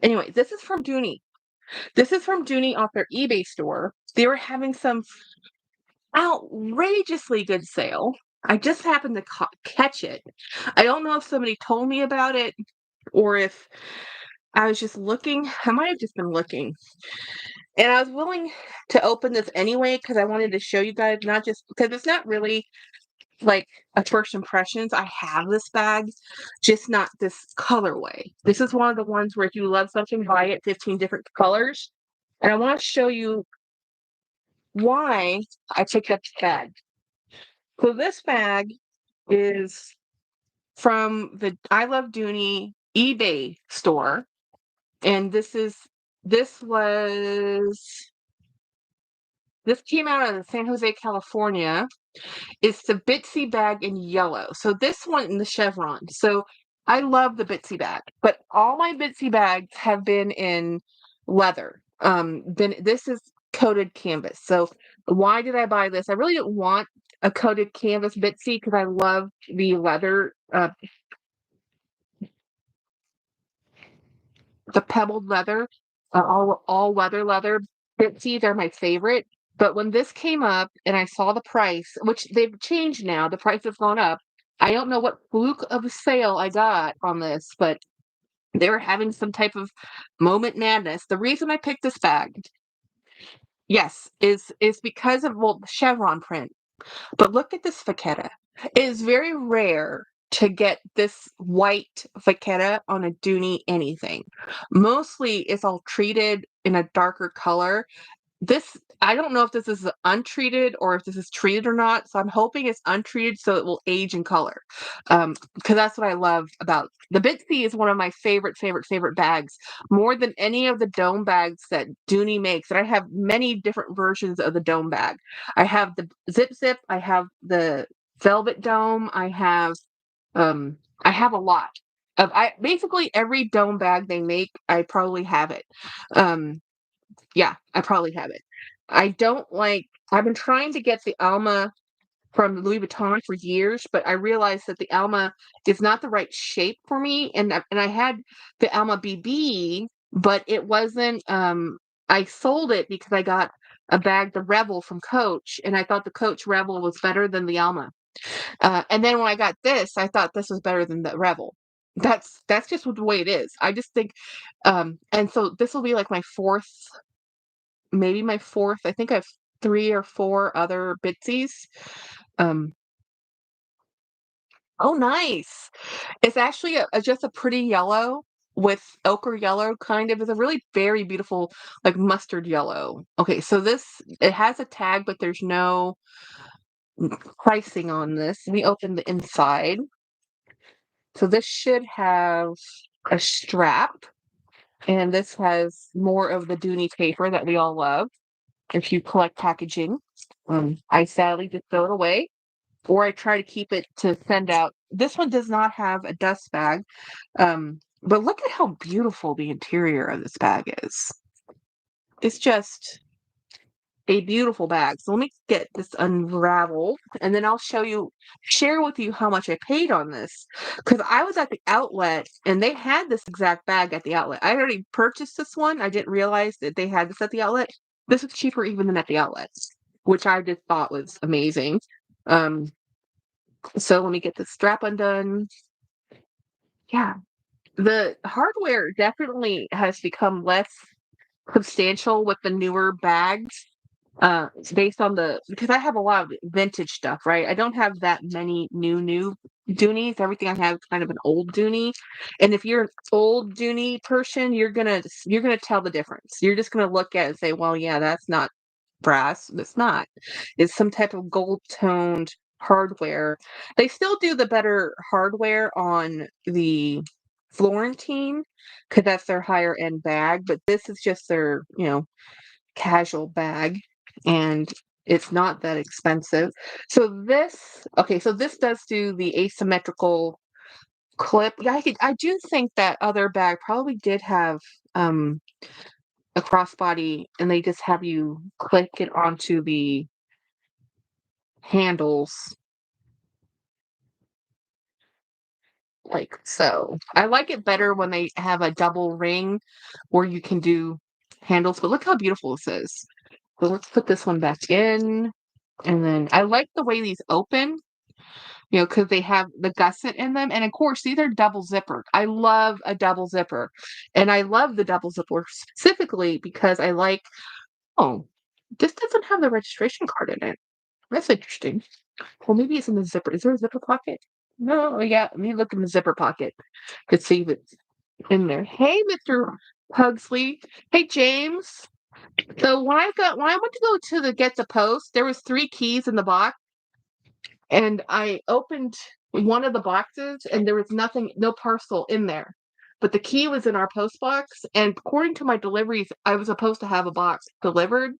Anyway, this is from Dooney. This is from Dooney off their eBay store. They were having some outrageously good sale. I just happened to catch it. I don't know if somebody told me about it or if I was just looking. I might have just been looking. And I was willing to open this anyway because I wanted to show you guys, not just because it's not really like a first impressions. I have this bag, just not this colorway. This is one of the ones where if you love something, buy it 15 different colors. And I want to show you why I picked up this bag. So this bag is from the I Love Dooney eBay store. And this was this came out of San Jose, California. It's the Bitsy bag in yellow. So this one in the chevron. So I love the Bitsy bag, but all my Bitsy bags have been in leather. This is coated canvas. So why did I buy this? I really didn't want a coated canvas Bitsy because I love the leather, the pebbled leather, all leather. Bitsy, they're my favorite. But when this came up and I saw the price, which they've changed now, the price has gone up. I don't know what fluke of a sale I got on this, but They were having some type of moment madness. The reason I picked this bag, yes, is because of, well, the chevron print. But look at this vachetta. It is very rare to get this white vachetta on a Dooney anything. Mostly it's all treated in a darker color. This, I don't know if this is untreated or if this is treated or not, so I'm hoping it's untreated so it will age in color. Because that's what I love about the Bitsy is one of my favorite bags, more than any of the dome bags that Dooney makes. And I have many different versions of the dome bag. I have the zip, I have the velvet dome, I have a lot of, I basically every dome bag they make, I probably have it. Yeah, I probably have it. I don't like, I've been trying to get the Alma from Louis Vuitton for years, but I realized that the Alma is not the right shape for me. And I had the Alma BB, but it wasn't, I sold it because I got a bag, the Rebel from Coach, and I thought the Coach Rebel was better than the Alma. And then when I got this, I thought this was better than the Rebel. That's just the way it is. I just think, and so this will be like my fourth, maybe my fourth. I think I have 3 or 4 other Bitsies. Um, oh, nice. It's actually just a pretty yellow with ochre yellow kind of. It's a really very beautiful, like mustard yellow. Okay, so this, it has a tag, but there's no pricing on this. Let me open the inside. So this should have a strap, and this has more of the Dooney paper that we all love if you collect packaging. I sadly just throw it away, or I try to keep it to send out. This one does not have a dust bag, but look at how beautiful the interior of this bag is. It's just a beautiful bag. So let me get this unraveled, and then I'll share with you how much I paid on this. Because I was at the outlet, and they had this exact bag at the outlet. I already purchased this one. I didn't realize that they had this at the outlet. This was cheaper even than at the outlets, which I just thought was amazing. Um, so let me get the strap undone. Yeah, the hardware definitely has become less substantial with the newer bags. Based on because I have a lot of vintage stuff, right? I don't have that many new Doonies. Everything I have is kind of an old Dooney. And if you're an old Dooney person, you're gonna tell the difference. You're just gonna look at it and say, well, yeah, that's not brass. It's not. It's some type of gold toned hardware. They still do the better hardware on the Florentine because that's their higher end bag, but this is just their, casual bag, and it's not that expensive. So this does do the asymmetrical clip. Yeah, I do think that other bag probably did have um a crossbody, and they just have you click it onto the handles like so. I like it better when they have a double ring where you can do handles, but look how beautiful this is. So let's put this one back in. And then I like the way these open, because they have the gusset in them. And of course, these are double zipper. I love a double zipper. And I love the double zipper specifically because oh, this doesn't have the registration card in it. That's interesting. Well, maybe it's in the zipper. Is there a zipper pocket? No, yeah, let me look in the zipper pocket to see if it's in there. Hey, Mr. Pugsley. Hey, James. So when I went to go to the get the post, there was 3 keys in the box, and I opened one of the boxes, and there was no parcel in there. But the key was in our post box, and according to my deliveries, I was supposed to have a box delivered.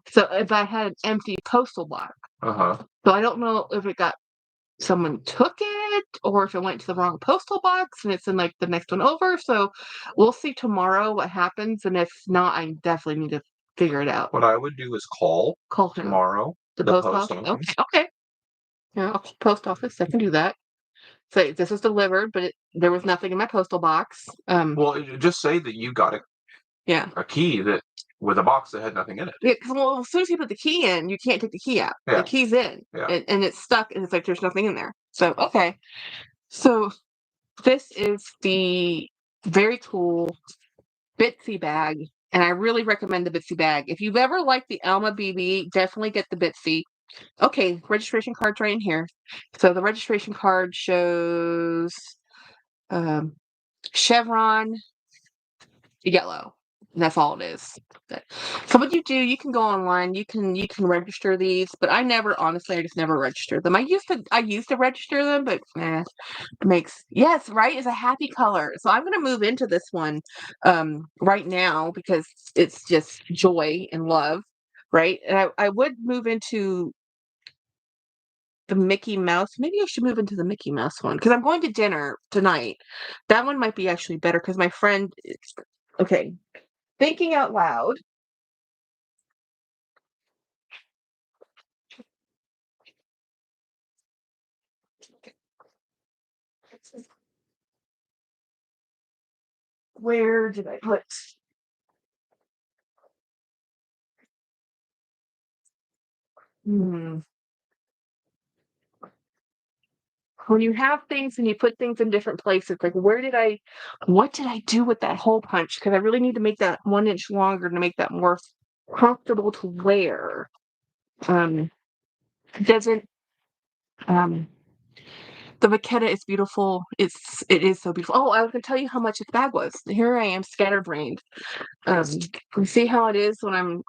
So if I had an empty postal box. So I don't know if someone took it or if it went to the wrong postal box and it's in like the next one over. So we'll see tomorrow what happens, and if not, I definitely need to figure it out. What I would do is call who? tomorrow The post office. Okay. Yeah, post office. I can do that. Say this was delivered, but there was nothing in my postal box. Well, just say that you got a key that with a box that had nothing in it. Yeah, well, as soon as you put the key in, you can't take the key out. Yeah. The key's in, and it's stuck, and it's like there's nothing in there. So okay, so this is the Very cool Bitsy bag. And I really recommend the Bitsy bag. If you've ever liked the Alma BB, definitely get the Bitsy. Okay, registration card's right in here. So the registration card shows chevron yellow. And that's all it is. So what you do, you can go online, you can register these, but I just never registered them. I used to register them, but yes, right, it's a happy color. So I'm gonna move into this one right now because it's just joy and love, right? And I would move into the Mickey Mouse. Maybe I should move into the Mickey Mouse one because I'm going to dinner tonight. That one might be actually better because my friend okay. Thinking out loud. Where did I put? Hmm. When you have things and you put things in different places, like what did I do with that hole punch? Because I really need to make that 1 inch longer to make that more comfortable to wear. Doesn't the maqueta is beautiful. It is so beautiful. Oh, I was gonna tell you how much this bag was. Here I am, scatterbrained. You see how it is when I'm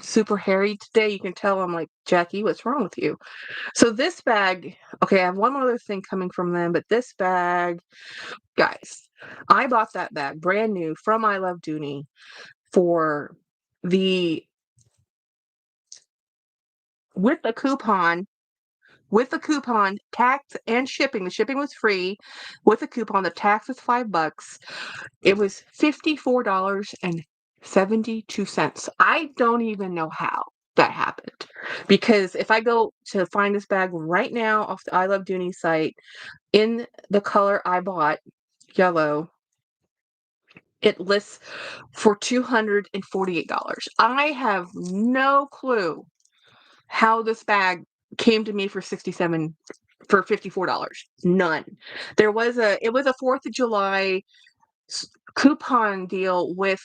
super hairy today? You can tell I'm like, Jackie, what's wrong with you? So this bag, okay, I have one other thing coming from them, but this bag, guys, I bought that bag brand new from I Love Dooney for the with the coupon, tax and shipping. The shipping was free. With the coupon, the tax was $5. It was $54.72. I don't even know how that happened. Because if I go to find this bag right now off the I Love Dooney site in the color I bought, yellow, it lists for $248. I have no clue how this bag came to me for $54. None. It was a 4th of July coupon deal with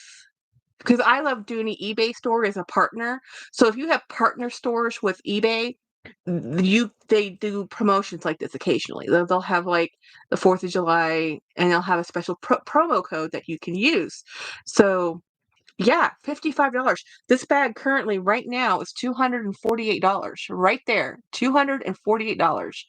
because I Love Dooney eBay store is a partner. So if you have partner stores with eBay, they do promotions like this occasionally. They'll have like the 4th of July and they'll have a special promo code that you can use. So yeah, $55. This bag currently right now is $248 right there. $248.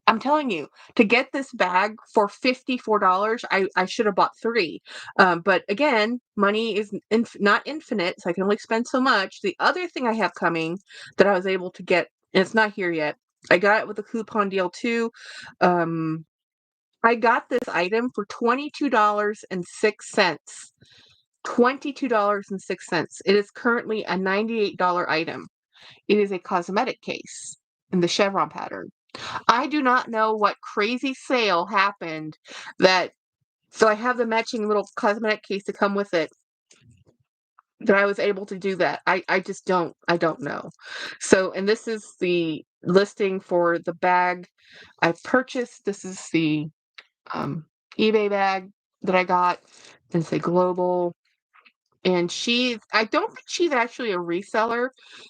I'm telling you, to get this bag for $54, I should have bought 3. But again, money is not infinite, so I can only spend so much. The other thing I have coming that I was able to get, and it's not here yet, I got it with a coupon deal too. I got this item for $22.06. $22.06. It is currently a $98 item. It is a cosmetic case in the chevron pattern. I do not know what crazy sale happened so I have the matching little cosmetic case to come with it that I was able to do that. I don't know. So, and this is the listing for the bag I purchased. This is the eBay bag that I got. It's a global. And I don't think she's actually a reseller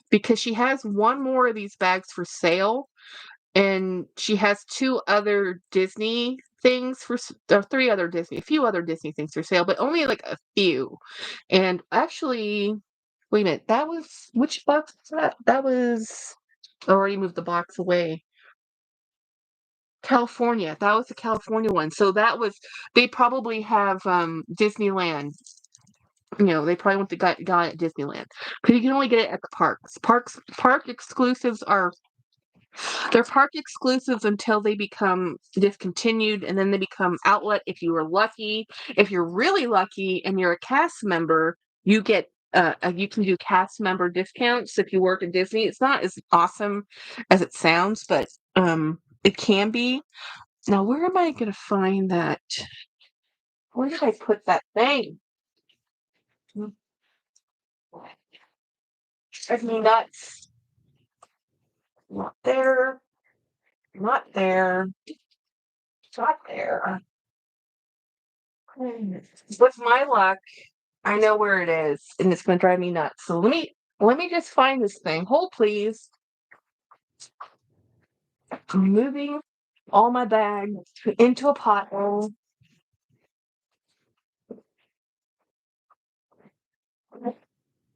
because she has one more of these bags for sale. And she has 2 other Disney things or 3 other a few other Disney things for sale, but only like a few. And actually, wait a minute, which box was that? That was, I already moved the box away. California. That was the California one. So they probably have Disneyland. They probably went to got it at Disneyland because you can only get it at the parks. Park exclusives they're park exclusives until they become discontinued, and then they become outlet. If you were lucky, if you're really lucky, and you're a cast member, you can do cast member discounts if you work at Disney. It's not as awesome as it sounds, but it can be. Now, where am I going to find that? Where did I put that thing? I mean, that's not there, not there, not there. With my luck, I know where it is, and it's going to drive me nuts. So let me just find this thing. Hold, please. I'm moving all my bags into a pile.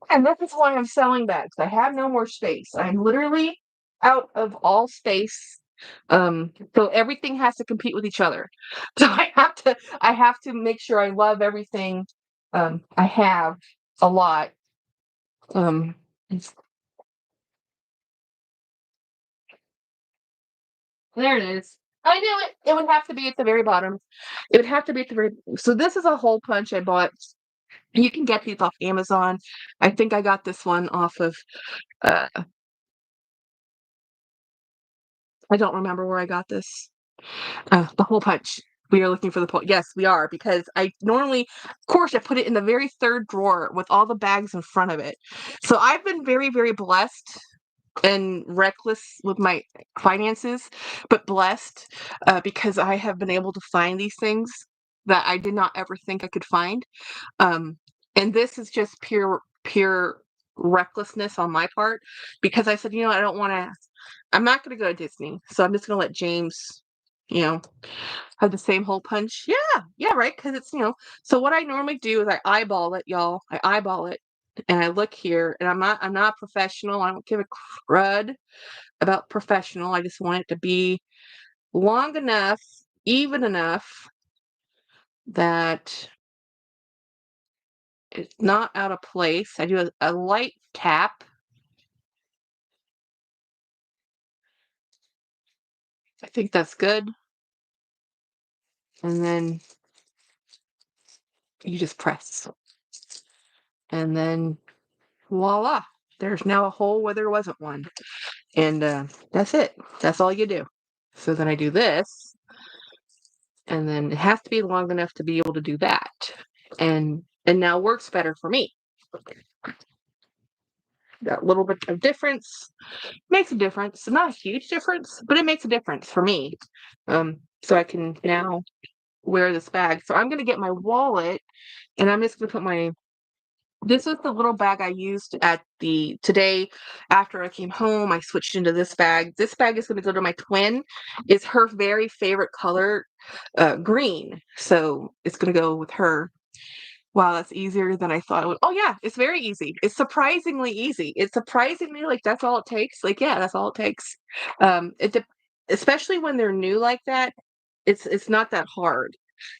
And this is why I'm selling bags. I have no more space. I'm literally out of all space. So everything has to compete with each other. So I have to make sure I love everything I have a lot. There it is. I knew it. It would have to be at the very bottom. It would have to be at the very. So this is a hole punch I bought. You can get these off Amazon. I think I got this one off of. Uh, I don't remember where I got this. The hole punch. We are looking for the yes, we are, because I normally, of course, I put it in the very third drawer with all the bags in front of it. So I've been very, very blessed and reckless with my finances, but blessed because I have been able to find these things that I did not ever think I could find. Um, and this is just pure recklessness on my part, because I said, I don't want to. I'm not going to go to Disney, so I'm just going to let James, you know, have the same hole punch. Yeah, right. Because it's So what I normally do is I eyeball it, y'all. I eyeball it, and I look here, and I'm not professional. I don't give a crud about professional. I just want it to be long enough, even enough that it's not out of place. I do a light tap. I think that's good. And then you just press. And then voila. There's now a hole where there wasn't one. And that's it. That's all you do. So then I do this. And then it has to be long enough to be able to do that. And now works better for me. That little bit of difference makes a difference. Not a huge difference, but it makes a difference for me. So I can now wear this bag. So I'm going to get my wallet, and I'm just going to put this is the little bag I used today after I came home. I switched into this bag. This bag is going to go to my twin. It's her very favorite color, green. So it's going to go with her. Wow, that's easier than I thought it would. Oh yeah, it's very easy. It's surprisingly easy. It's surprisingly, like, that's all it takes. Like, yeah, that's all it takes. Especially when they're new like that, it's not that hard.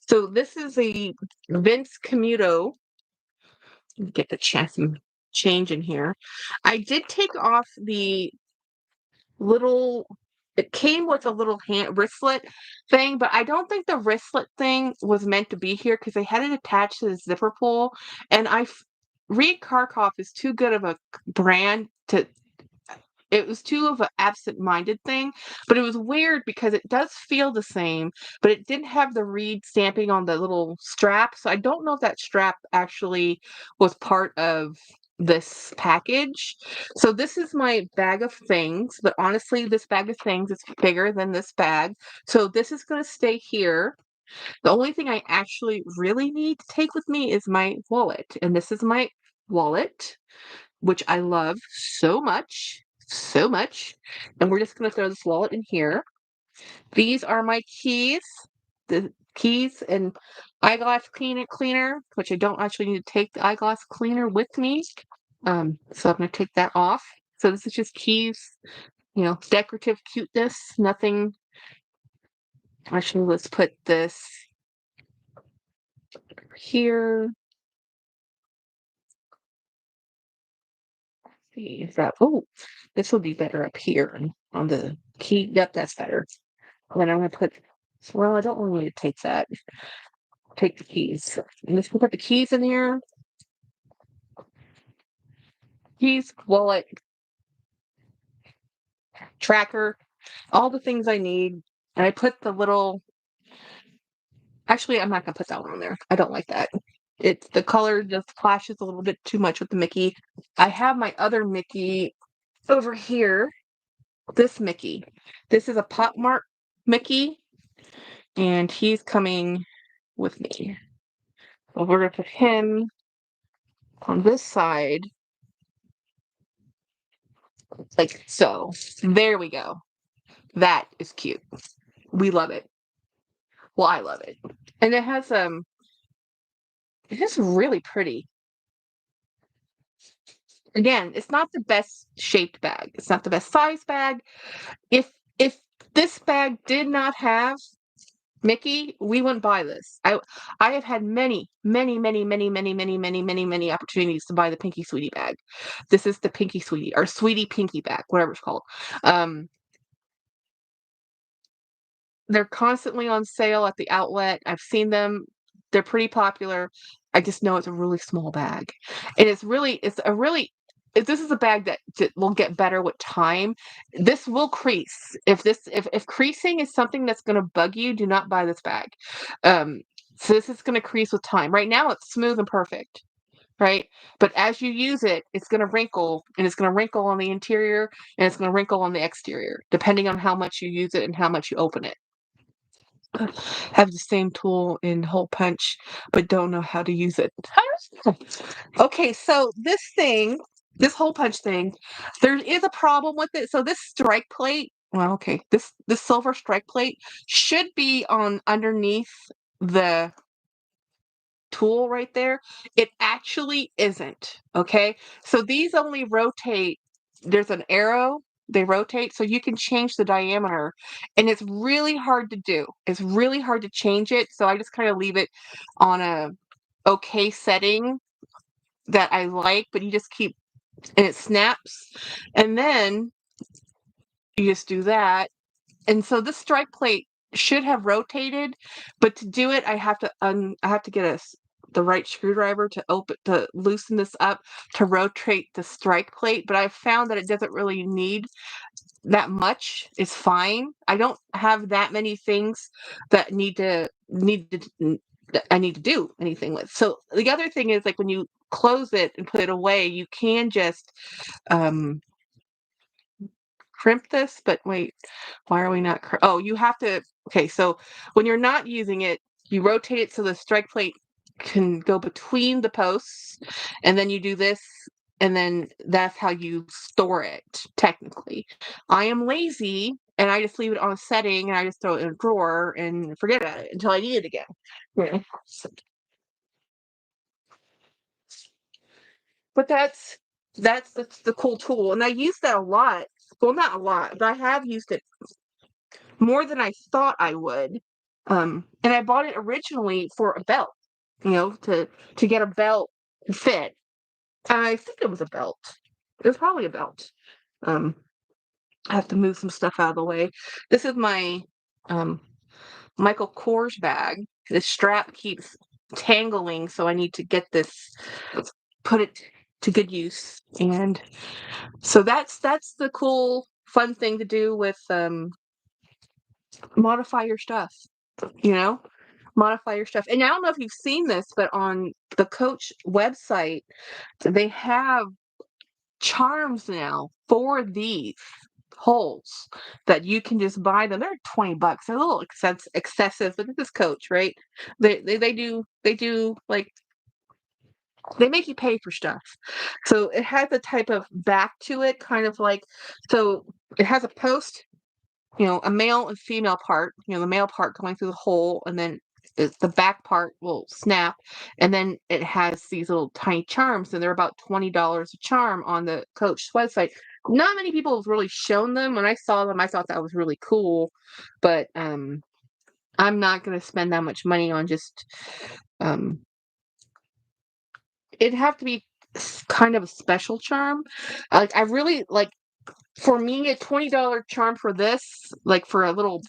So this is a Vince Camuto. Get the some change in here. I did take off the little. It came with a little wristlet thing, but I don't think the wristlet thing was meant to be here because they had it attached to the zipper pull. And Reed Karkoff is too good of a brand to. It was too of an absent-minded thing, but it was weird because it does feel the same, but it didn't have the Reed stamping on the little strap. So I don't know if that strap actually was part of this package. So this is my bag of things, but honestly, this bag of things is bigger than this bag. So this is going to stay here. The only thing I actually really need to take with me is my wallet. And this is my wallet, which I love so much, so much. And we're just going to throw this wallet in here. These are my keys, the keys and eyeglass cleaner, which I don't actually need to take the eyeglass cleaner with me. So I'm going to take that off. So this is just keys, decorative cuteness, nothing. Actually, let's put this here. See if that, this will be better up here on the key. Yep, that's better. And then I'm going to put, well, I don't really need to take that. Take the keys. I'm just going to put the keys in here. Keys, wallet, tracker, all the things I need. And I put the little, actually, I'm not going to put that one on there. I don't like that. The color just clashes a little bit too much with the Mickey. I have my other Mickey over here. This Mickey. This is a Poshmark Mickey, and he's coming with me. Well, we're going to put him on this side. Like so. There we go. That is cute. We love it. Well, I love it. And it is really pretty. Again, it's not the best shaped bag. It's not the best size bag. If this bag did not have Mickey, we wouldn't buy this. I have had many opportunities to buy the Pinky Sweetie bag. This is the Pinky Sweetie or Sweetie Pinky bag, whatever it's called. They're constantly on sale at the outlet. I've seen them. They're pretty popular. I just know it's a really small bag. And if this is a bag that will get better with time. This will crease. If creasing is something that's going to bug you, do not buy this bag. So this is going to crease with time. Right now it's smooth and perfect. Right? But as you use it, it's going to wrinkle, and it's going to wrinkle on the interior, and it's going to wrinkle on the exterior, depending on how much you use it and how much you open it. Have the same tool in hole punch, but don't know how to use it. Okay, so this hole punch thing, there is a problem with it. So this strike plate, well, okay, this silver strike plate should be on underneath the tool right there. It actually isn't. Okay, so these only rotate. There's an arrow. They rotate, so you can change the diameter, and it's really hard to do. It's really hard to change it, so I just kind of leave it on a okay setting that I like, but you just keep, and it snaps, and then you just do that. And so this strike plate should have rotated, but to do it, I have to get the right screwdriver to loosen this up to rotate the strike plate. But I've found that it doesn't really need that much. It's fine. I don't have that many things that I need to do anything with. So the other thing is, like, when you close it and put it away, you can just crimp this, but wait, why are we not? Oh, you have to. Okay, so when you're not using it, you rotate it so the strike plate can go between the posts, and then you do this, and then that's how you store it. Technically, I am lazy, and I just leave it on a setting, and I just throw it in a drawer and forget about it until I need it again. Yeah. But that's the cool tool, and I use that a lot. Well, not a lot, but I have used it more than I thought I would. And I bought it originally for a belt, to get a belt to fit. I think it was a belt. It was probably a belt. Um, I have to move some stuff out of the way. This is my Michael Kors bag. The strap keeps tangling, so I need to get this, put it to good use. And so that's the cool, fun thing to do with modify your stuff. Modify your stuff. And I don't know if you've seen this, but on the Coach website, they have charms now for these holes that you can just buy them. They're $20. They're a little excessive, but this is Coach, right? They do like, they make you pay for stuff. So it has a type of back to it, kind of like, so it has a post, a male and female part, the male part going through the hole, and then the back part will snap, and then it has these little tiny charms, and they're about $20 a charm on the Coach website. Not many people have really shown them. When I saw them, I thought that was really cool, but I'm not going to spend that much money on just it'd have to be kind of a special charm. Like, I really like, for me, a $20 charm for this, like, for a little,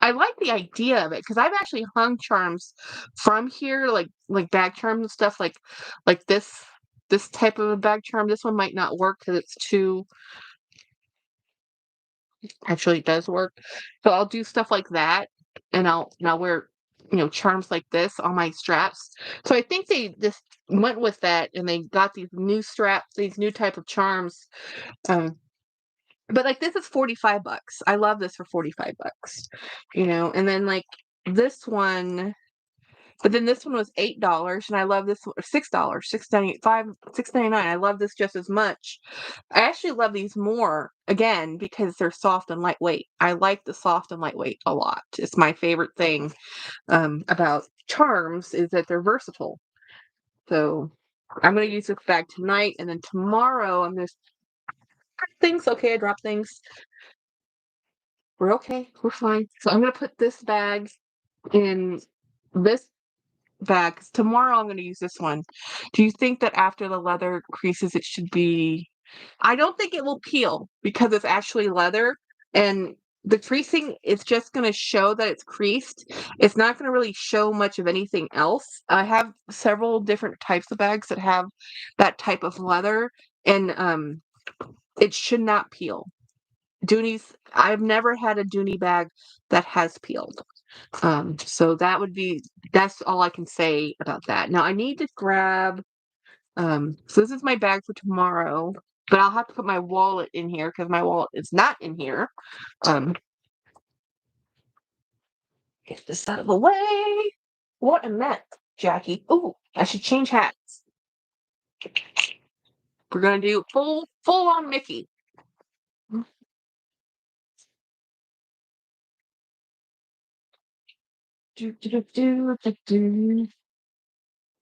I like the idea of it, because I've actually hung charms from here, like bag charms and stuff, like this type of a bag charm. This one might not work because it's too. Actually, it does work. So I'll do stuff like that, and I'll wear charms like this on my straps. So I think they just went with that, and they got these new straps, these new type of charms. But like, this is $45. I love this for $45. And then like this one But then this one was $8, and I love this one. $6, $6.99. I love this just as much. I actually love these more, again, because they're soft and lightweight. I like the soft and lightweight a lot. It's my favorite thing about charms is that they're versatile. So I'm going to use this bag tonight, and then tomorrow I'm going to drop things. Okay, I dropped things. We're okay. We're fine. So I'm going to put this bag in this bag. 'Cause tomorrow I'm going to use this one. Do you think that after the leather creases, it should be... I don't think it will peel because it's actually leather, and the creasing is just going to show that it's creased. It's not going to really show much of anything else. I have several different types of bags that have that type of leather, and it should not peel. Dooney's, I've never had a Dooney bag that has peeled. So that's all I can say about that. Now I need to grab, so this is my bag for tomorrow, but I'll have to put my wallet in here because my wallet is not in here. Get this out of the way. What a mess, Jackie. Oh, I should change hats. We're gonna do full on Mickey.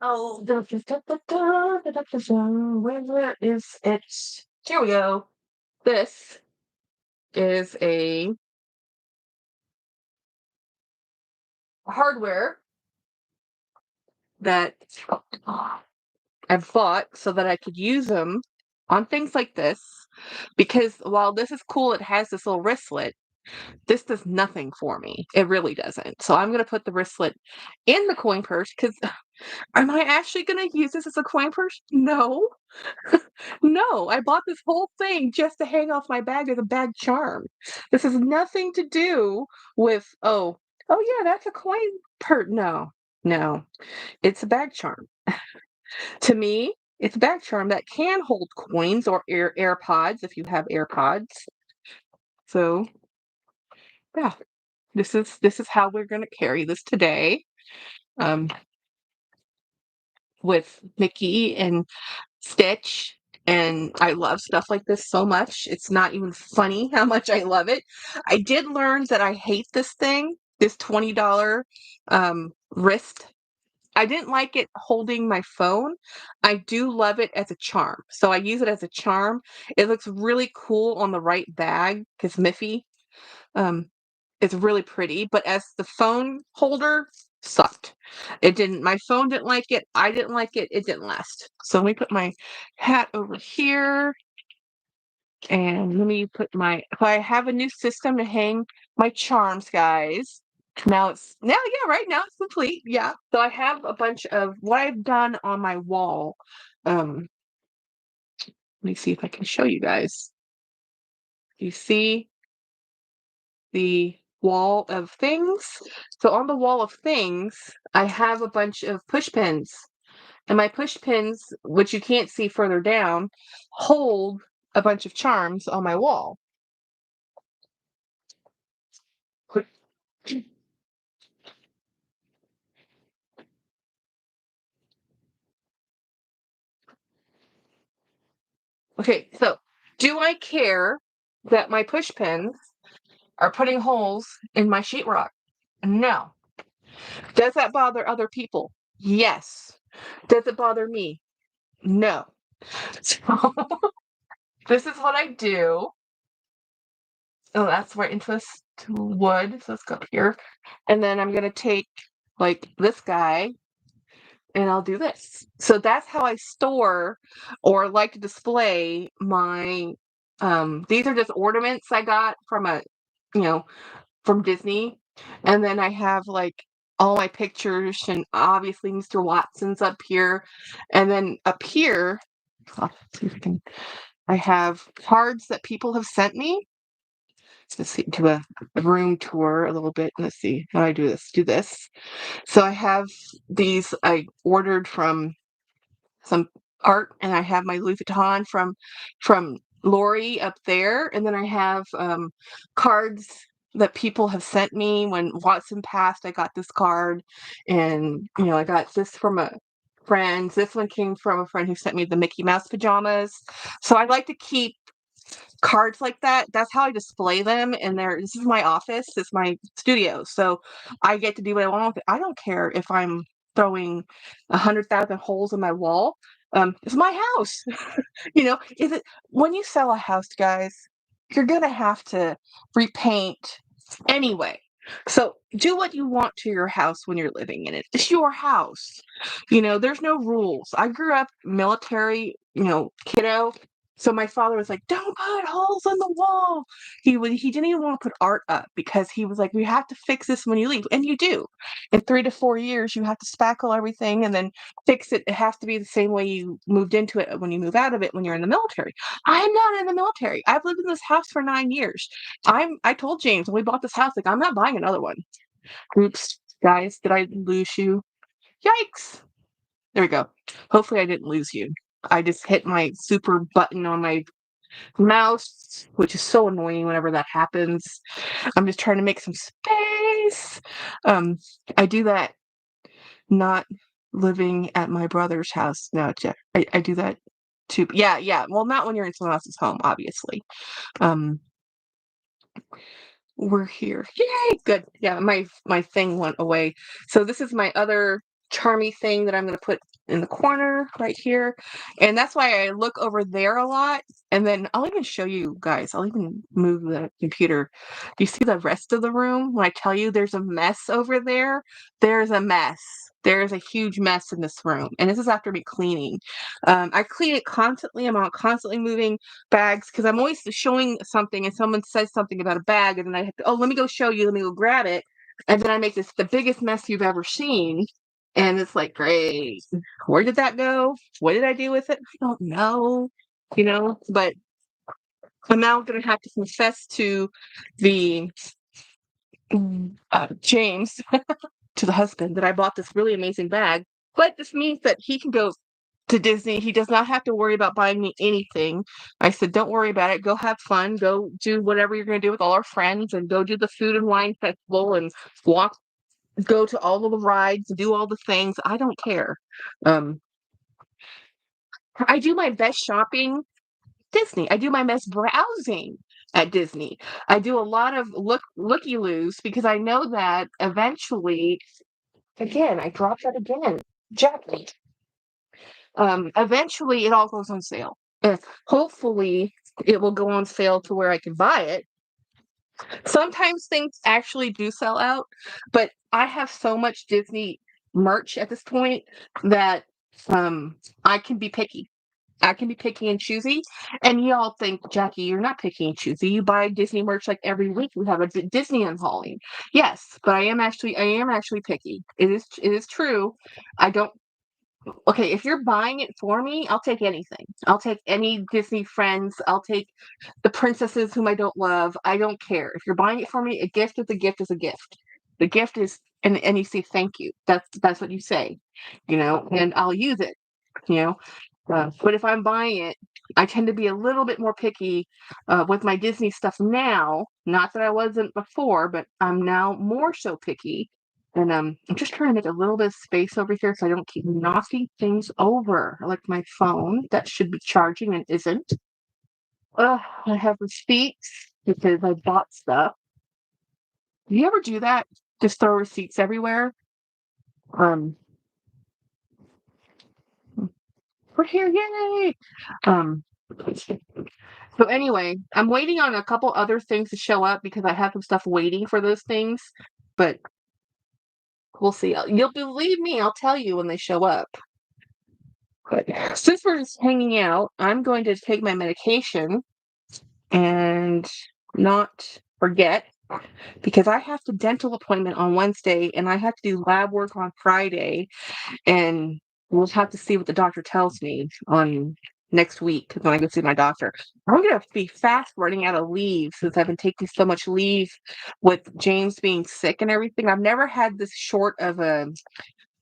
Oh, where is it? Here we go. This is a hardware that I've bought so that I could use them on things like this. Because while this is cool, it has this little wristlet. This does nothing for me. It really doesn't. So I'm going to put the wristlet in the coin purse because am I actually going to use this as a coin purse? No. No, I bought this whole thing just to hang off my bag as a bag charm. This has nothing to do with, oh yeah, that's a coin purse. No, it's a bag charm. To me, it's a bag charm that can hold coins or AirPods if you have AirPods. So, yeah, this is how we're going to carry this today. With Mickey and Stitch, and I love stuff like this so much. It's not even funny how much I love it. I did learn that I hate this thing, this $20 wrist. I didn't like it holding my phone. I do love it as a charm. So I use it as a charm. It looks really cool on the right bag because Miffy. It's really pretty, but as the phone holder, sucked. It didn't, my phone didn't like it. I didn't like it. It didn't last. So let me put my hat over here. And let me put my, I have a new system to hang my charms, guys. Now right now it's complete. Yeah. So I have a bunch of what I've done on my wall. Let me see if I can show you guys. You see the wall of things? So on the wall of things, I have a bunch of push pins. And my push pins, which you can't see further down, hold a bunch of charms on my wall. Okay, so do I care that my push pins are putting holes in my sheetrock? No. Does that bother other people? Yes. Does it bother me? No. So this is what I do. Oh, that's where interest to wood. So let's go up here. And then I'm going to take like this guy and I'll do this. So that's how I store or like to display my, these are just ornaments I got from from Disney. And then I have like all my pictures and obviously Mr. Watson's up here. And then up here, I have cards that people have sent me. Let's see, do a room tour a little bit. Let's see how I do this. Do this. So I have these I ordered from some art, and I have my Louis Vuitton from Lori up there, and then I have cards that people have sent me. When Watson passed, I got this card, and I got this from a friend. This one came from a friend who sent me the Mickey Mouse pajamas. So I like to keep cards like that. That's how I display them. And this is my office. It's my studio. So I get to do what I want with it. I don't care if I'm throwing 100,000 holes in my wall. It's my house. Is it when you sell a house, guys, you're gonna have to repaint anyway. So do what you want to your house when you're living in it. It's your house. There's no rules. I grew up military, kiddo. So my father was like, "Don't put holes in the wall." He didn't even want to put art up because he was like, "We have to fix this when you leave." And you do. In 3 to 4 years, you have to spackle everything and then fix it. It has to be the same way you moved into it when you move out of it when you're in the military. I'm not in the military. I've lived in this house for 9 years. I told James when we bought this house, like, I'm not buying another one. Oops, guys, did I lose you? Yikes. There we go. Hopefully I didn't lose you. I just hit my super button on my mouse, which is so annoying whenever that happens. I'm just trying to make some space. I do that not living at my brother's house. No, Jeff, I do that too. Yeah. Well, not when you're in someone else's home, obviously. We're here. Yay! Good. Yeah, my thing went away. So this is my other charmy thing that I'm going to put in the corner right here. And that's why I look over there a lot. And then I'll even show you guys. I'll even move the computer. You see the rest of the room? When I tell you there's a mess over there, there's a mess. There's a huge mess in this room. And this is after me cleaning. I clean it constantly. I'm constantly moving bags because I'm always showing something and someone says something about a bag and then I have to, let me go show you, let me go grab it. And then I make the biggest mess you've ever seen. And it's like, great. Where did that go? What did I do with it? I don't know. But I'm now going to have to confess to the James, to the husband, that I bought this really amazing bag. But this means that he can go to Disney. He does not have to worry about buying me anything. I said, don't worry about it. Go have fun. Go do whatever you're going to do with all our friends and go do the food and wine festival and go to all of the rides, do all the things. I don't care. I do my best shopping Disney. I do my best browsing at Disney. I do a lot of looky-loos because I know that eventually, again, I dropped that again. Jackie. Eventually it all goes on sale. Hopefully it will go on sale to where I can buy it. Sometimes things actually do sell out, but I have so much Disney merch at this point that I can be picky. I can be picky and choosy. And y'all think, Jackie, you're not picky and choosy. You buy Disney merch like every week. We have a Disney unhauling. Yes, but I am actually picky. It is true. I don't. Okay, if you're buying it for me, I'll take anything. I'll take any Disney friends. I'll take the princesses whom I don't love. I don't care. If you're buying it for me, a gift is a gift is a gift. The gift is, and you say thank you. That's what you say, and I'll use it, you know. But if I'm buying it, I tend to be a little bit more picky with my Disney stuff now. Not that I wasn't before, but I'm now more so picky. And I'm just trying to make a little bit of space over here so I don't keep knocking things over, like my phone that should be charging and isn't. I have receipts because I bought stuff. Do you ever do that? Just throw receipts everywhere? We're here, yay! So anyway, I'm waiting on a couple other things to show up because I have some stuff waiting for those things, but we'll see. You'll believe me, I'll tell you when they show up. But since we're just hanging out, I'm going to take my medication and not forget because I have a dental appointment on Wednesday and I have to do lab work on Friday, and we'll have to see what the doctor tells me on next week when I go see my doctor. I'm going to be fast running out of leave since I've been taking so much leave with James being sick and everything. I've never had this short of a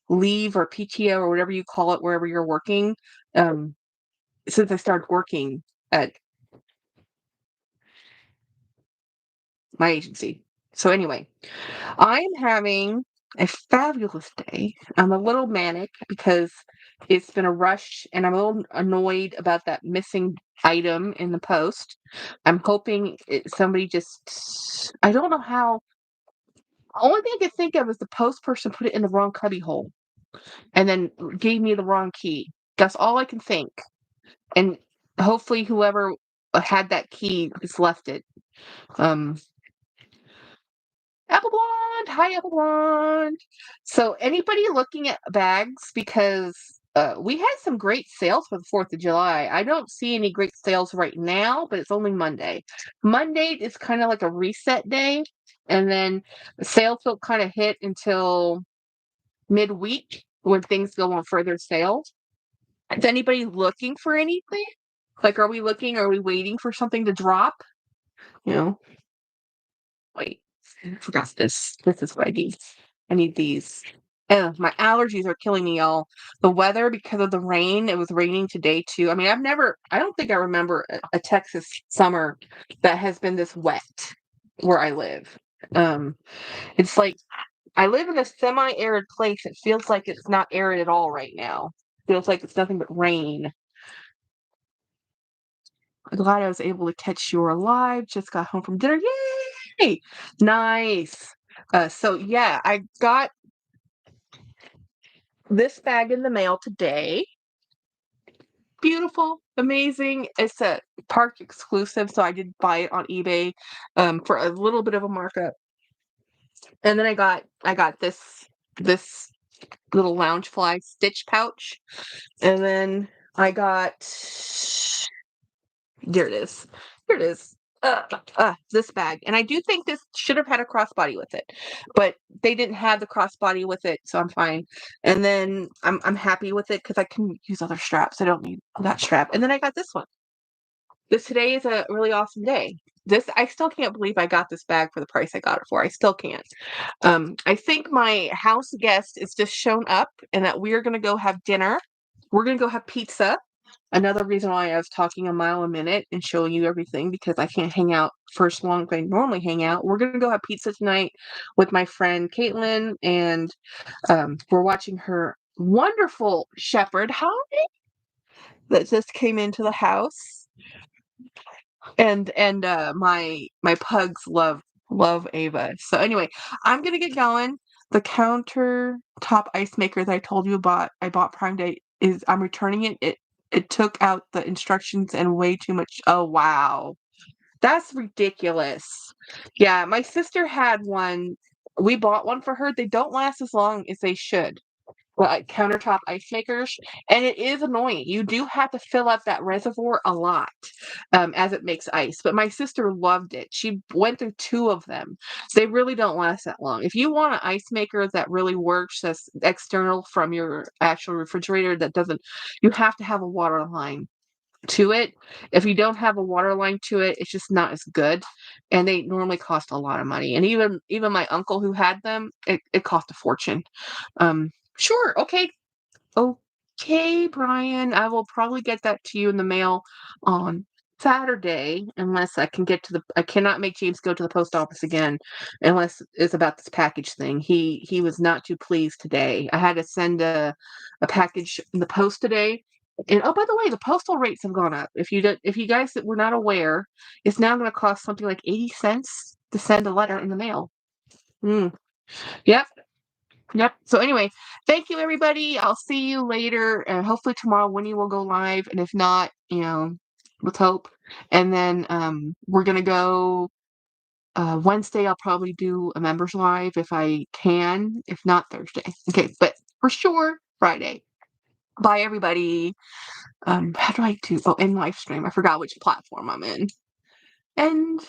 leave or PTO or whatever you call it wherever you're working since I started working at my agency. So anyway, I'm having a fabulous day. I'm a little manic because it's been a rush and I'm a little annoyed about that missing item in the post. I'm hoping somebody just, I don't know how. The only thing I could think of is the post person put it in the wrong cubby hole and then gave me the wrong key. That's all I can think. And hopefully whoever had that key just left it. Apple Blonde, hi Apple Blonde. So anybody looking at bags, because we had some great sales for the 4th of July. I don't see any great sales right now, but it's only Monday. Monday is kind of like a reset day, and then the sales don't kind of hit until midweek when things go on further sales. Is anybody looking for anything? Like, are we waiting for something to drop? Wait, I forgot this. This is what I need. I need these. My allergies are killing me, y'all. The weather, because of the rain, it was raining today too. I mean, I don't think I remember a Texas summer that has been this wet where I live. It's like I live in a semi-arid place. It feels like it's not arid at all right now. Feels like it's nothing but rain. I'm glad I was able to catch you alive. Just got home from dinner. Yay! Nice. So yeah, I got this bag in the mail today. Beautiful, amazing. It's a park exclusive, so I did buy it on eBay for a little bit of a markup. And then I got this little Loungefly stitch pouch. And then I got, here it is. Here it is. This bag. And I do think this should have had a crossbody with it, but they didn't have the crossbody with it, so I'm fine. And then I'm happy with it because I can use other straps. I don't need that strap. And then I got this one. Today is a really awesome day. I still can't believe I got this bag for the price I got it for. I still can't. I think my house guest is just shown up and that we're gonna go have dinner. We're gonna go have pizza. Another reason why I was talking a mile a minute and showing you everything, because I can't hang out for as long as I normally hang out. We're going to go have pizza tonight with my friend Caitlin, and we're watching her wonderful shepherd, that just came into the house. And my pugs love Ava. So anyway, I'm going to get going. The countertop ice maker that I told you about, I bought Prime Day, I'm returning it. It took out the instructions and way too much. Oh, wow. That's ridiculous. Yeah, my sister had one. We bought one for her. They don't last as long as they should. Like countertop ice makers. And it is annoying. You do have to fill up that reservoir a lot as it makes ice. But my sister loved it. She went through 2 of them. They really don't last that long. If you want an ice maker that really works, that's external from your actual refrigerator, you have to have a water line to it. If you don't have a water line to it, it's just not as good. And they normally cost a lot of money. And even my uncle who had them, it cost a fortune. Sure, okay. Okay, Brian, I will probably get that to you in the mail on Saturday, unless I cannot make James go to the post office again, unless it's about this package thing. He was not too pleased today. I had to send a package in the post today. And oh, by the way, the postal rates have gone up. If you guys were not aware, it's now going to cost something like 80 cents to send a letter in the mail. Yep. Yep. So anyway, thank you everybody. I'll see you later. And hopefully tomorrow Winnie will go live. And if not, let's hope. And then we're gonna go Wednesday. I'll probably do a members live if I can. If not, Thursday. Okay, but for sure Friday. Bye everybody. How do I do? Oh, in live stream. I forgot which platform I'm in. And